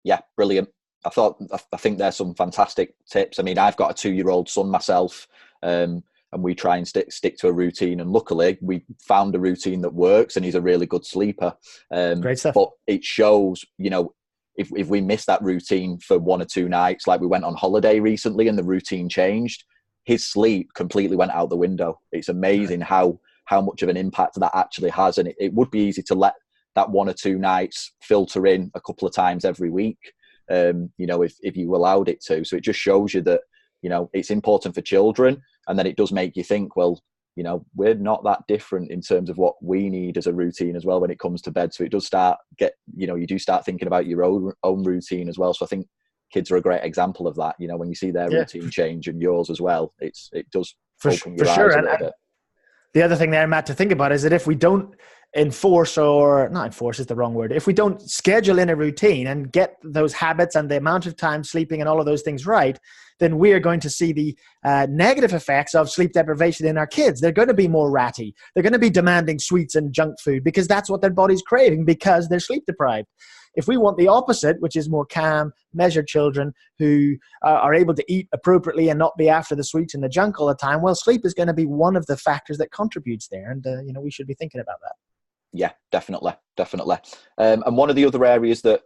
Yeah, brilliant. I think there's some fantastic tips. I mean, I've got a 2-year-old son myself, and we try and stick to a routine. And luckily, we found a routine that works, and he's a really good sleeper. Great stuff. But it shows, if we miss that routine for 1 or 2 nights, like we went on holiday recently and the routine changed, his sleep completely went out the window. It's amazing how much of an impact that actually has. And it would be easy to let that 1 or 2 nights filter in a couple of times every week, if you allowed it to. So it just shows you that, it's important for children. And then it does make you think, well, we're not that different in terms of what we need as a routine as well when it comes to bed. So it does you do start thinking about your own routine as well. So I think kids are a great example of that. When you see their routine change and yours as well, it does open your eyes a little bit. The other thing there, Matt, to think about is that if we don't enforce, or not enforce is the wrong word, if we don't schedule in a routine and get those habits and the amount of time sleeping and all of those things right, then we are going to see the negative effects of sleep deprivation in our kids. They're going to be more ratty. They're going to be demanding sweets and junk food because that's what their body's craving because they're sleep deprived. If we want the opposite, which is more calm, measured children who are able to eat appropriately and not be after the sweets and the junk all the time, well, sleep is going to be one of the factors that contributes there. And, we should be thinking about that. Yeah, definitely. And one of the other areas that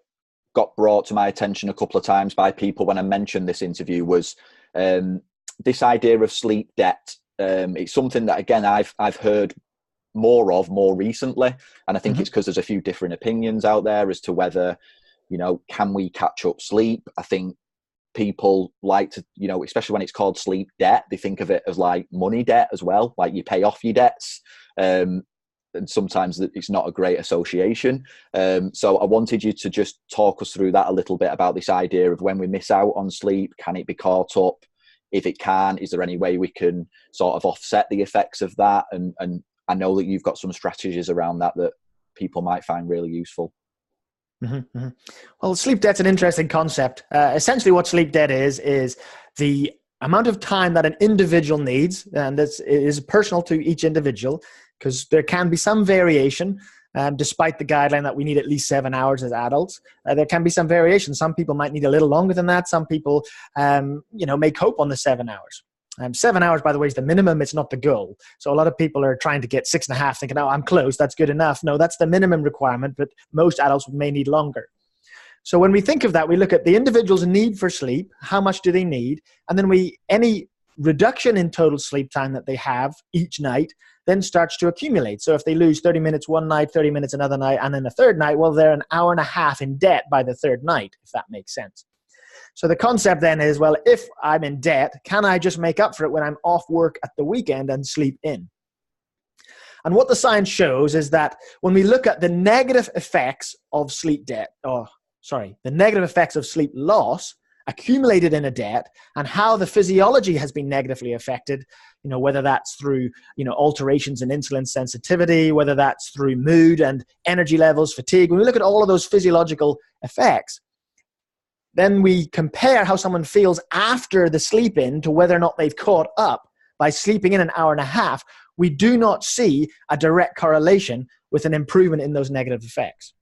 got brought to my attention a couple of times by people when I mentioned this interview was this idea of sleep debt. It's something that, again, I've heard more recently, and I think it's because there's a few different opinions out there as to whether, can we catch up sleep. I think people like to, especially when it's called sleep debt, they think of it as like money debt as well, like you pay off your debts, and sometimes it's not a great association. So I wanted you to just talk us through that a little bit about this idea of when we miss out on sleep, can it be caught up? If it can, is there any way we can sort of offset the effects of that? And I know that you've got some strategies around that people might find really useful. Well, sleep debt's an interesting concept. Essentially what sleep debt is the amount of time that an individual needs, and this is personal to each individual, because there can be some variation, despite the guideline that we need at least 7 hours as adults. There can be some variation. Some people might need a little longer than that. Some people, may cope on the 7 hours. 7 hours, by the way, is the minimum. It's not the goal. So a lot of people are trying to get 6.5, thinking, oh, I'm close. That's good enough. No, that's the minimum requirement, but most adults may need longer. So when we think of that, we look at the individual's need for sleep. How much do they need? And then any reduction in total sleep time that they have each night then starts to accumulate. So if they lose 30 minutes one night, 30 minutes another night, and then the third night, well, they're an hour and a half in debt by the third night, if that makes sense. So the concept then is, well, if I'm in debt, can I just make up for it when I'm off work at the weekend and sleep in? And what the science shows is that when we look at the negative effects of sleep debt, the negative effects of sleep loss accumulated in a debt and how the physiology has been negatively affected, whether that's through, alterations in insulin sensitivity, whether that's through mood and energy levels, fatigue. When we look at all of those physiological effects, then we compare how someone feels after the sleep in to whether or not they've caught up by sleeping in an hour and a half. We do not see a direct correlation with an improvement in those negative effects.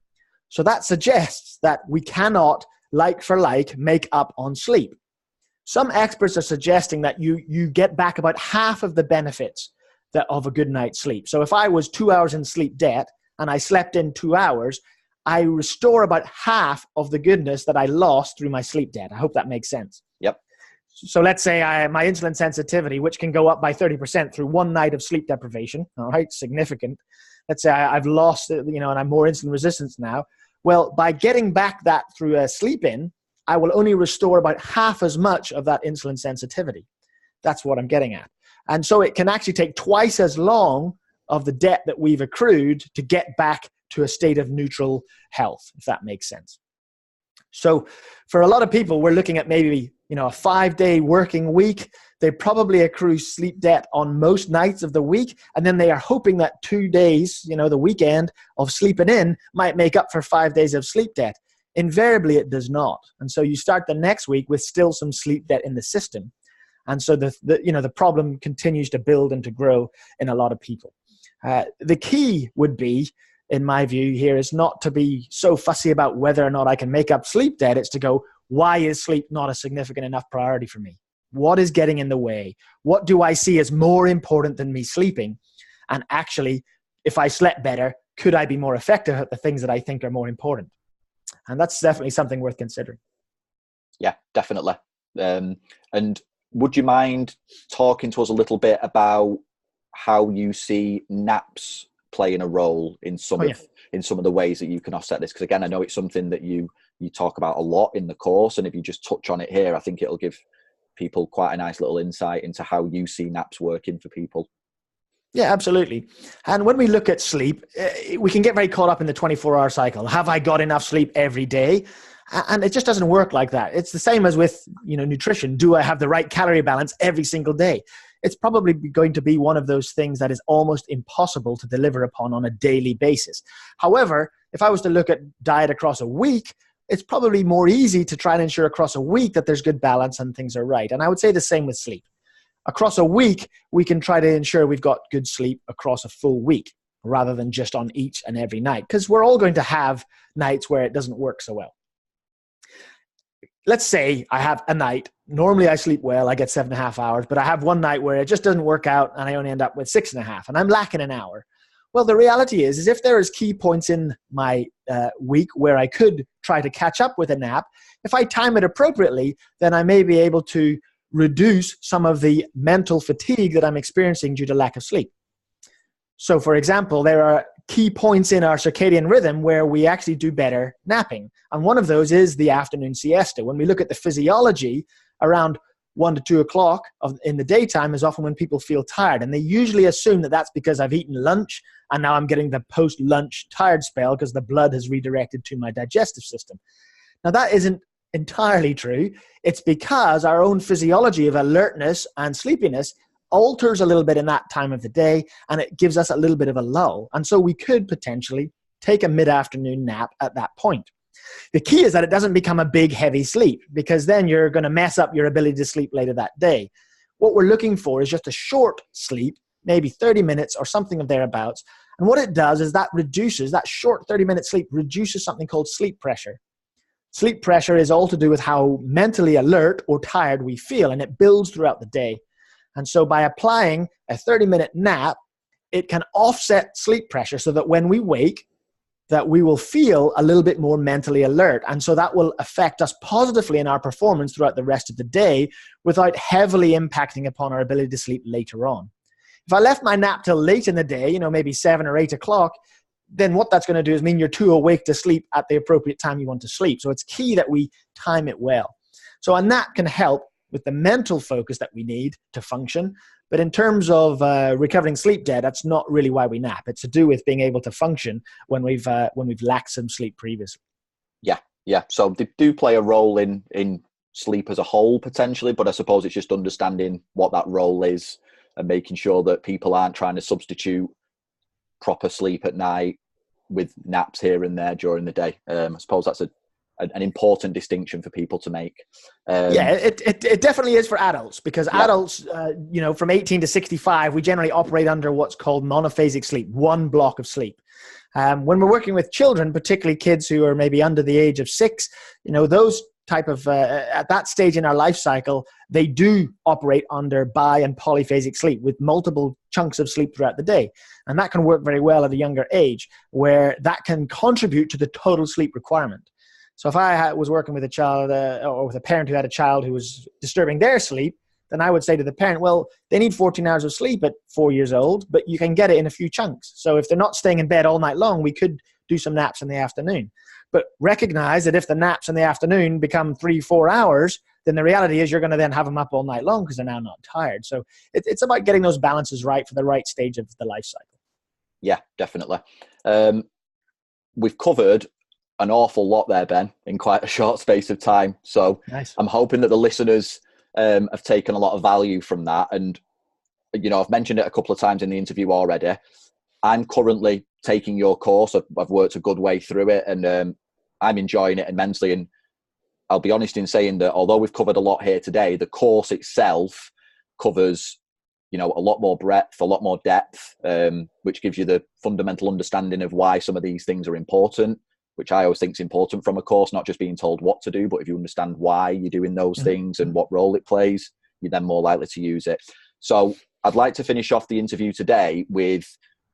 So that suggests that we cannot, like for like, make up on sleep. Some experts are suggesting that you get back about half of the benefits of a good night's sleep. So if I was 2 hours in sleep debt and I slept in 2 hours, I restore about half of the goodness that I lost through my sleep debt. I hope that makes sense. Yep. So let's say my insulin sensitivity, which can go up by 30% through one night of sleep deprivation, all right, significant. Let's say I've lost, and I'm more insulin resistant now. Well, by getting back that through a sleep in, I will only restore about half as much of that insulin sensitivity. That's what I'm getting at. And so it can actually take twice as long of the debt that we've accrued to get back to a state of neutral health, if that makes sense. So for a lot of people, we're looking at maybe, a 5-day working week. They probably accrue sleep debt on most nights of the week. And then they are hoping that 2 days, the weekend of sleeping in might make up for 5 days of sleep debt. Invariably, it does not. And so you start the next week with still some sleep debt in the system. And so the problem continues to build and to grow in a lot of people. The key would be, in my view here, is not to be so fussy about whether or not I can make up sleep debt. It's to go, why is sleep not a significant enough priority for me? What is getting in the way? What do I see as more important than me sleeping? And actually, if I slept better, could I be more effective at the things that I think are more important? And that's definitely something worth considering. Yeah, definitely. And would you mind talking to us a little bit about how you see naps playing a role in some of the ways that you can offset this? Because again, I know it's something that you talk about a lot in the course, and if you just touch on it here, I think it'll give people quite a nice little insight into how you see naps working for people. Yeah, absolutely. And when we look at sleep, we can get very caught up in the 24-hour cycle. Have I got enough sleep every day? And it just doesn't work like that. It's the same as with, nutrition. Do I have the right calorie balance every single day? It's probably going to be one of those things that is almost impossible to deliver upon on a daily basis. However, if I was to look at diet across a week, it's probably more easy to try and ensure across a week that there's good balance and things are right. And I would say the same with sleep. Across a week, we can try to ensure we've got good sleep across a full week rather than just on each and every night, because we're all going to have nights where it doesn't work so well. Let's say I have a night, normally I sleep well, I get 7.5 hours, but I have one night where it just doesn't work out and I only end up with 6.5 and I'm lacking an hour. Well, the reality is if there is key points in my week where I could try to catch up with a nap, if I time it appropriately, then I may be able to reduce some of the mental fatigue that I'm experiencing due to lack of sleep. So, for example, there are key points in our circadian rhythm where we actually do better napping. And one of those is the afternoon siesta. When we look at the physiology, around 1 to 2 o'clock in the daytime is often when people feel tired. And they usually assume that that's because I've eaten lunch and now I'm getting the post-lunch tired spell because the blood has redirected to my digestive system. Now, that isn't entirely true. It's because our own physiology of alertness and sleepiness alters a little bit in that time of the day, and it gives us a little bit of a lull. And so we could potentially take a mid-afternoon nap at that point. The key is that it doesn't become a big, heavy sleep, because then you're going to mess up your ability to sleep later that day. What we're looking for is just a short sleep, maybe 30 minutes or something of thereabouts. And what it does is that short 30-minute sleep reduces something called sleep pressure. Sleep pressure is all to do with how mentally alert or tired we feel, and it builds throughout the day. And so by applying a 30-minute nap, it can offset sleep pressure so that when we wake, that we will feel a little bit more mentally alert. And so that will affect us positively in our performance throughout the rest of the day without heavily impacting upon our ability to sleep later on. If I left my nap till late in the day, maybe 7 or 8 o'clock, then what that's going to do is mean you're too awake to sleep at the appropriate time you want to sleep. So it's key that we time it well. So a nap can help with the mental focus that we need to function. But in terms of recovering sleep debt, that's not really why we nap. It's to do with being able to function when we've lacked some sleep previously. Yeah. So they do play a role in sleep as a whole potentially, but I suppose it's just understanding what that role is and making sure that people aren't trying to substitute proper sleep at night with naps here and there during the day. I suppose that's an important distinction for people to make. It definitely is for adults, because adults, from 18 to 65, we generally operate under what's called monophasic sleep, one block of sleep. When we're working with children, particularly kids who are maybe under the age of 6, those type of, at that stage in our life cycle, they do operate under bi and polyphasic sleep with multiple chunks of sleep throughout the day. And that can work very well at a younger age, where that can contribute to the total sleep requirement. So if I was working with a child or with a parent who had a child who was disturbing their sleep, then I would say to the parent, well, they need 14 hours of sleep at 4 years old, but you can get it in a few chunks. So if they're not staying in bed all night long, we could do some naps in the afternoon. But recognize that if the naps in the afternoon become 3-4 hours, then the reality is you're going to then have them up all night long because they're now not tired. So it's about getting those balances right for the right stage of the life cycle. Yeah, definitely. We've covered an awful lot there, Ben, in quite a short space of time. So nice. I'm hoping that the listeners have taken a lot of value from that. And, I've mentioned it a couple of times in the interview already. I'm currently taking your course. I've worked a good way through it, and I'm enjoying it immensely. And I'll be honest in saying that although we've covered a lot here today, the course itself covers, a lot more breadth, a lot more depth, which gives you the fundamental understanding of why some of these things are important, which I always think is important from a course, not just being told what to do, but if you understand why you're doing those things and what role it plays, you're then more likely to use it. So I'd like to finish off the interview today with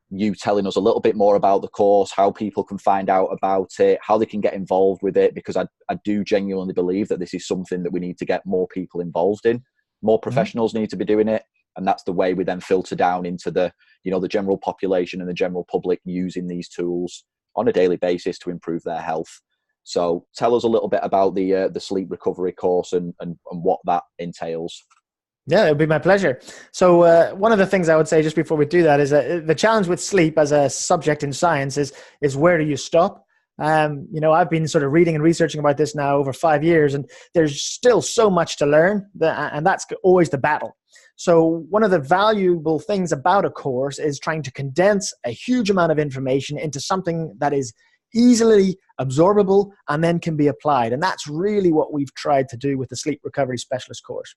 you telling us a little bit more about the course, how people can find out about it, how they can get involved with it, because I do genuinely believe that this is something that we need to get more people involved in. More professionals need to be doing it. And that's the way we then filter down into the general population and the general public using these tools on a daily basis to improve their health. So tell us a little bit about the sleep recovery course and what that entails. Yeah, it would be my pleasure. So one of the things I would say just before we do that is that the challenge with sleep as a subject in science is where do you stop? I've been sort of reading and researching about this now over 5 years, and there's still so much to learn, and that's always the battle. So one of the valuable things about a course is trying to condense a huge amount of information into something that is easily absorbable, and then can be applied. And that's really what we've tried to do with the Sleep Recovery Specialist course.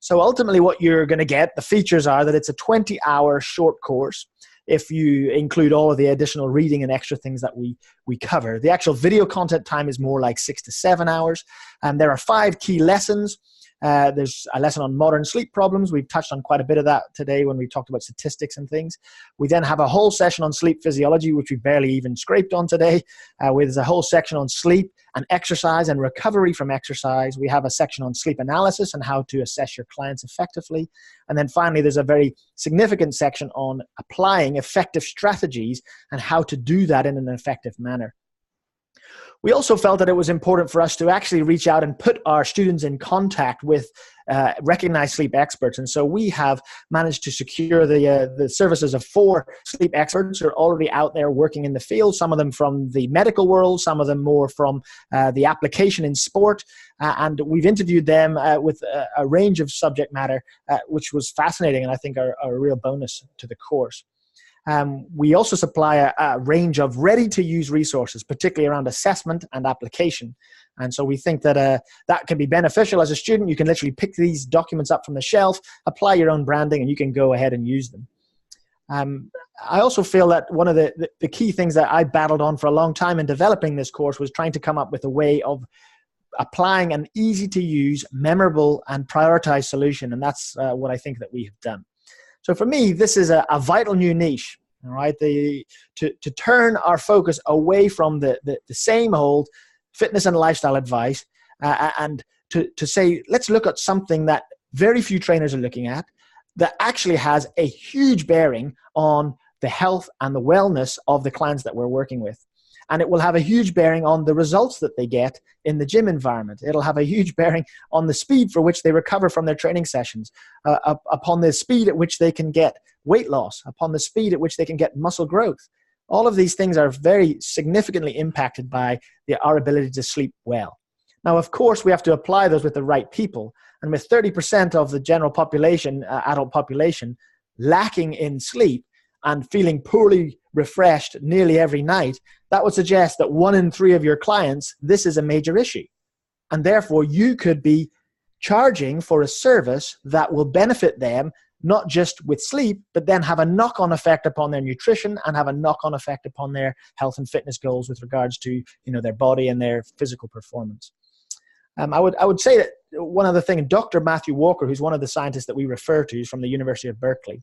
So ultimately what you're going to get, the features are that it's a 20-hour short course if you include all of the additional reading and extra things that we cover. The actual video content time is more like 6 to 7 hours. And there are 5 key lessons. There's a lesson on modern sleep problems. We've touched on quite a bit of that today when we talked about statistics and things. We then have a whole session on sleep physiology, which we barely even scraped on today. There's a whole section on sleep and exercise and recovery from exercise. We have a section on sleep analysis and how to assess your clients effectively. And then finally, there's a very significant section on applying effective strategies and how to do that in an effective manner. We also felt that it was important for us to actually reach out and put our students in contact with recognized sleep experts. And so we have managed to secure the services of 4 sleep experts who are already out there working in the field, some of them from the medical world, some of them more from the application in sport. And we've interviewed them with a range of subject matter, which was fascinating and I think are a real bonus to the course. We also supply a range of ready-to-use resources, particularly around assessment and application. And so we think that that can be beneficial as a student. You can literally pick these documents up from the shelf, apply your own branding, and you can go ahead and use them. I also feel that one of the key things that I battled on for a long time in developing this course was trying to come up with a way of applying an easy-to-use, memorable, and prioritized solution. And that's what I think that we have done. So for me, this is a vital new niche, all right? To turn our focus away from the same old fitness and lifestyle advice and to say, let's look at something that very few trainers are looking at that actually has a huge bearing on the health and the wellness of the clients that we're working with. And it will have a huge bearing on the results that they get in the gym environment. It'll have a huge bearing on the speed for which they recover from their training sessions, upon the speed at which they can get weight loss, upon the speed at which they can get muscle growth. All of these things are very significantly impacted by our ability to sleep well. Now, of course, we have to apply those with the right people. And with 30% of the general population, adult population, lacking in sleep and feeling poorly refreshed nearly every night, that would suggest that 1 in 3 of your clients, this is a major issue. And therefore, you could be charging for a service that will benefit them, not just with sleep, but then have a knock-on effect upon their nutrition and have a knock-on effect upon their health and fitness goals with regards to their body and their physical performance. I would say that one other thing, Dr. Matthew Walker, who's one of the scientists that we refer to, is from the University of Berkeley.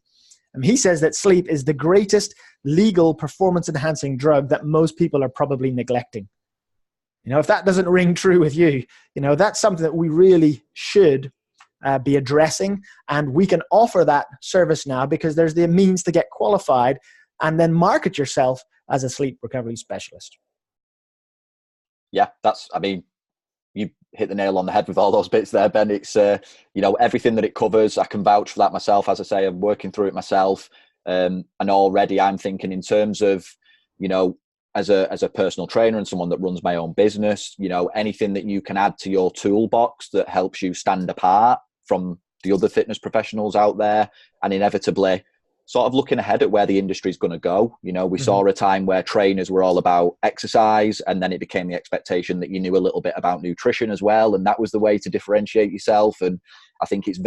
He says that sleep is the greatest legal performance-enhancing drug that most people are probably neglecting. If that doesn't ring true with you, that's something that we really should be addressing. And we can offer that service now because there's the means to get qualified and then market yourself as a sleep recovery specialist. Yeah, you hit the nail on the head with all those bits there, Ben. It's, everything that it covers, I can vouch for that myself. As I say, I'm working through it myself. And already I'm thinking in terms of, as a personal trainer and someone that runs my own business, anything that you can add to your toolbox that helps you stand apart from the other fitness professionals out there, and inevitably sort of looking ahead at where the industry is going to go. We saw a time where trainers were all about exercise, and then it became the expectation that you knew a little bit about nutrition as well. And that was the way to differentiate yourself. And I think it's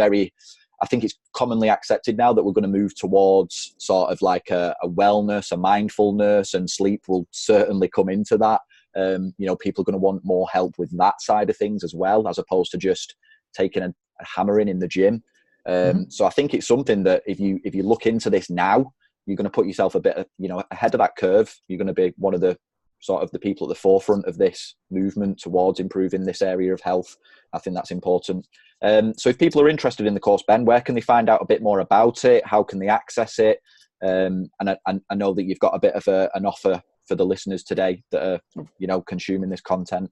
commonly accepted now that we're going to move towards sort of like a wellness, a mindfulness, and sleep will certainly come into that. People are going to want more help with that side of things as well, as opposed to just taking a hammering in the gym. So I think it's something that if you look into this now, you're going to put yourself a bit, ahead of that curve. You're going to be one of the sort of the people at the forefront of this movement towards improving this area of health. I think that's important. So if people are interested in the course, Ben, where can they find out a bit more about it? How can they access it? And I know that you've got a bit of an offer for the listeners today that are, consuming this content.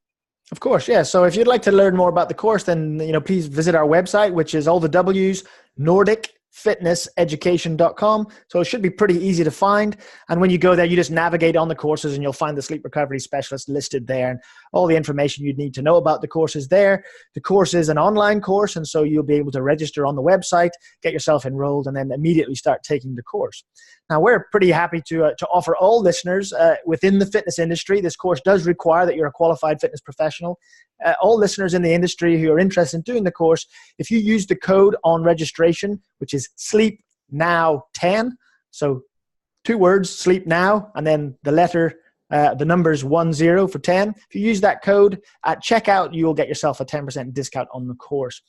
Of course, yeah. So if you'd like to learn more about the course, then please visit our website, which is all the W's, Nordic, usefulness.fitnesseducation.com. So it should be pretty easy to find. And when you go there, you just navigate on the courses and you'll find the sleep recovery specialist listed there. And all the information you'd need to know about the course is there. The course is an online course. And so you'll be able to register on the website, get yourself enrolled, and then immediately start taking the course. Now, we're pretty happy to offer all listeners within the fitness industry. This course does require that you're a qualified fitness professional. All listeners in the industry who are interested in doing the course, if you use the code on registration, which is SleepNow10, so 2 words, sleep now, and then the numbers 10 for 10. If you use that code at checkout, you will get yourself a 10% discount on the course.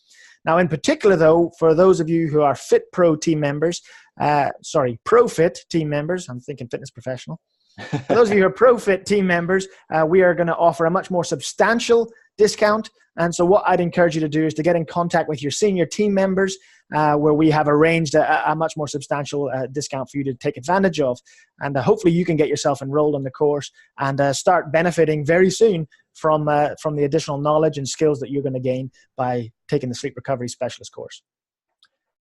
Now, in particular, though, for those of you who are FitPro team members, ProFit team members, I'm thinking fitness professional. For those of you who are ProFit team members, we are going to offer a much more substantial discount. And so what I'd encourage you to do is to get in contact with your senior team members, where we have arranged a much more substantial discount for you to take advantage of. And hopefully you can get yourself enrolled in the course and start benefiting very soon from the additional knowledge and skills that you're going to gain by taking the sleep recovery specialist course.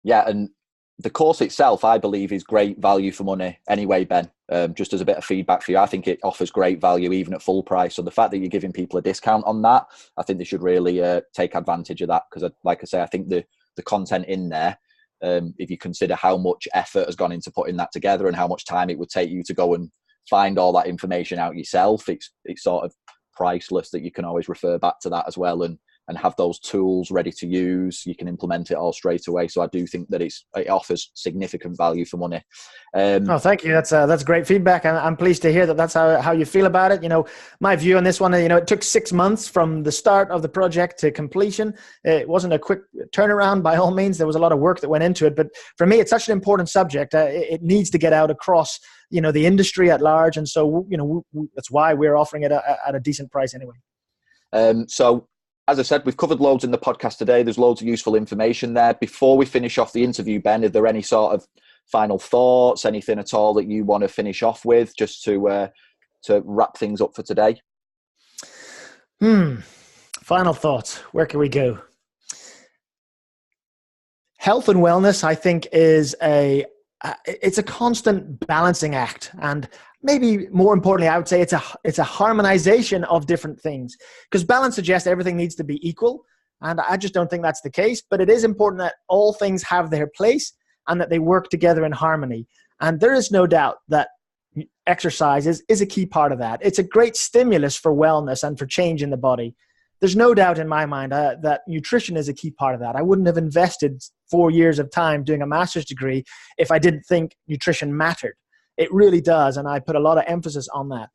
Yeah, and the course itself, I believe, is great value for money anyway, Ben. Just as a bit of feedback for you, I think it offers great value even at full price. So the fact that you're giving people a discount on that, I think they should really take advantage of that, because like I say, I think the content in there, if you consider how much effort has gone into putting that together and how much time it would take you to go and find all that information out yourself, it's sort of priceless that you can always refer back to that as well and have those tools ready to use. You can implement it all straight away. So I do think that it offers significant value for money. Thank you. That's great feedback. I'm pleased to hear that that's how you feel about it. My view on this one, it took 6 months from the start of the project to completion. It wasn't a quick turnaround by all means. There was a lot of work that went into it. But for me, it's such an important subject. It needs to get out across, the industry at large. And so, that's why we're offering it at a decent price anyway. So, as I said, we've covered loads in the podcast today. There's loads of useful information there. Before we finish off the interview, Ben, are there any sort of final thoughts, anything at all that you want to finish off with, just to wrap things up for today? Final thoughts. Where can we go? Health and wellness, I think, is it's a constant balancing act, and maybe more importantly, I would say it's a harmonization of different things, because balance suggests everything needs to be equal, and I just don't think that's the case. But it is important that all things have their place and that they work together in harmony. And there is no doubt that exercise is a key part of that. It's a great stimulus for wellness and for change in the body. There's no doubt in my mind that nutrition is a key part of that. I wouldn't have invested 4 years of time doing a master's degree if I didn't think nutrition mattered. It really does, and I put a lot of emphasis on that.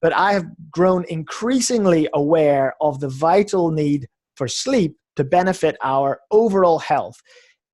But I have grown increasingly aware of the vital need for sleep to benefit our overall health.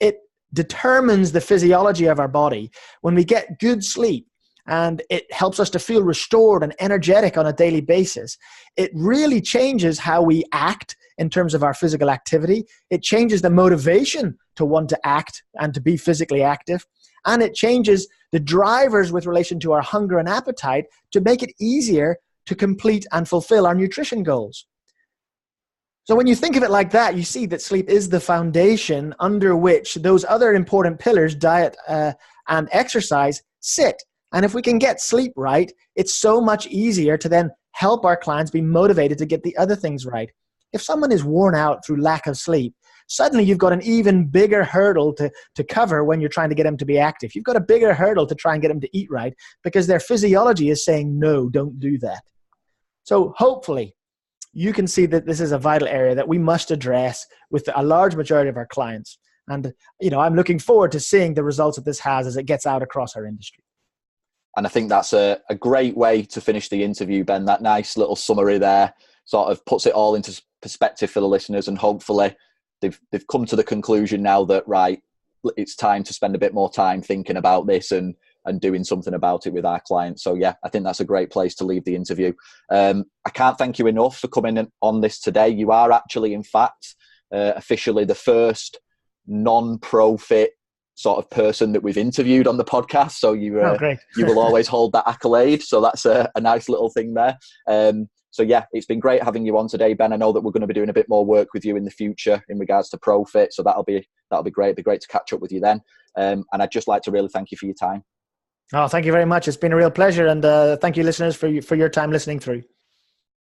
It determines the physiology of our body. When we get good sleep, and it helps us to feel restored and energetic on a daily basis, it really changes how we act in terms of our physical activity. It changes the motivation to want to act and to be physically active. And it changes the drivers with relation to our hunger and appetite to make it easier to complete and fulfill our nutrition goals. So when you think of it like that, you see that sleep is the foundation under which those other important pillars, diet and exercise, sit. And if we can get sleep right, it's so much easier to then help our clients be motivated to get the other things right. If someone is worn out through lack of sleep, suddenly you've got an even bigger hurdle to cover when you're trying to get them to be active. You've got a bigger hurdle to try and get them to eat right because their physiology is saying, no, don't do that. So hopefully you can see that this is a vital area that we must address with a large majority of our clients. And, I'm looking forward to seeing the results that this has as it gets out across our industry. And I think that's a great way to finish the interview, Ben. That nice little summary there sort of puts it all into perspective for the listeners, and hopefully they've come to the conclusion now that, right, it's time to spend a bit more time thinking about this and doing something about it with our clients. So yeah, I think that's a great place to leave the interview. I can't thank you enough for coming on this today. You are actually, in fact, officially the first non-profit sort of person that we've interviewed on the podcast. So you will always hold that accolade. So that's a nice little thing there. So yeah, it's been great having you on today, Ben. I know that we're going to be doing a bit more work with you in the future in regards to ProFit, so that'll be great. It'd be great to catch up with you then. And I'd just like to really thank you for your time. Oh, thank you very much. It's been a real pleasure, and thank you, listeners, for your time listening through.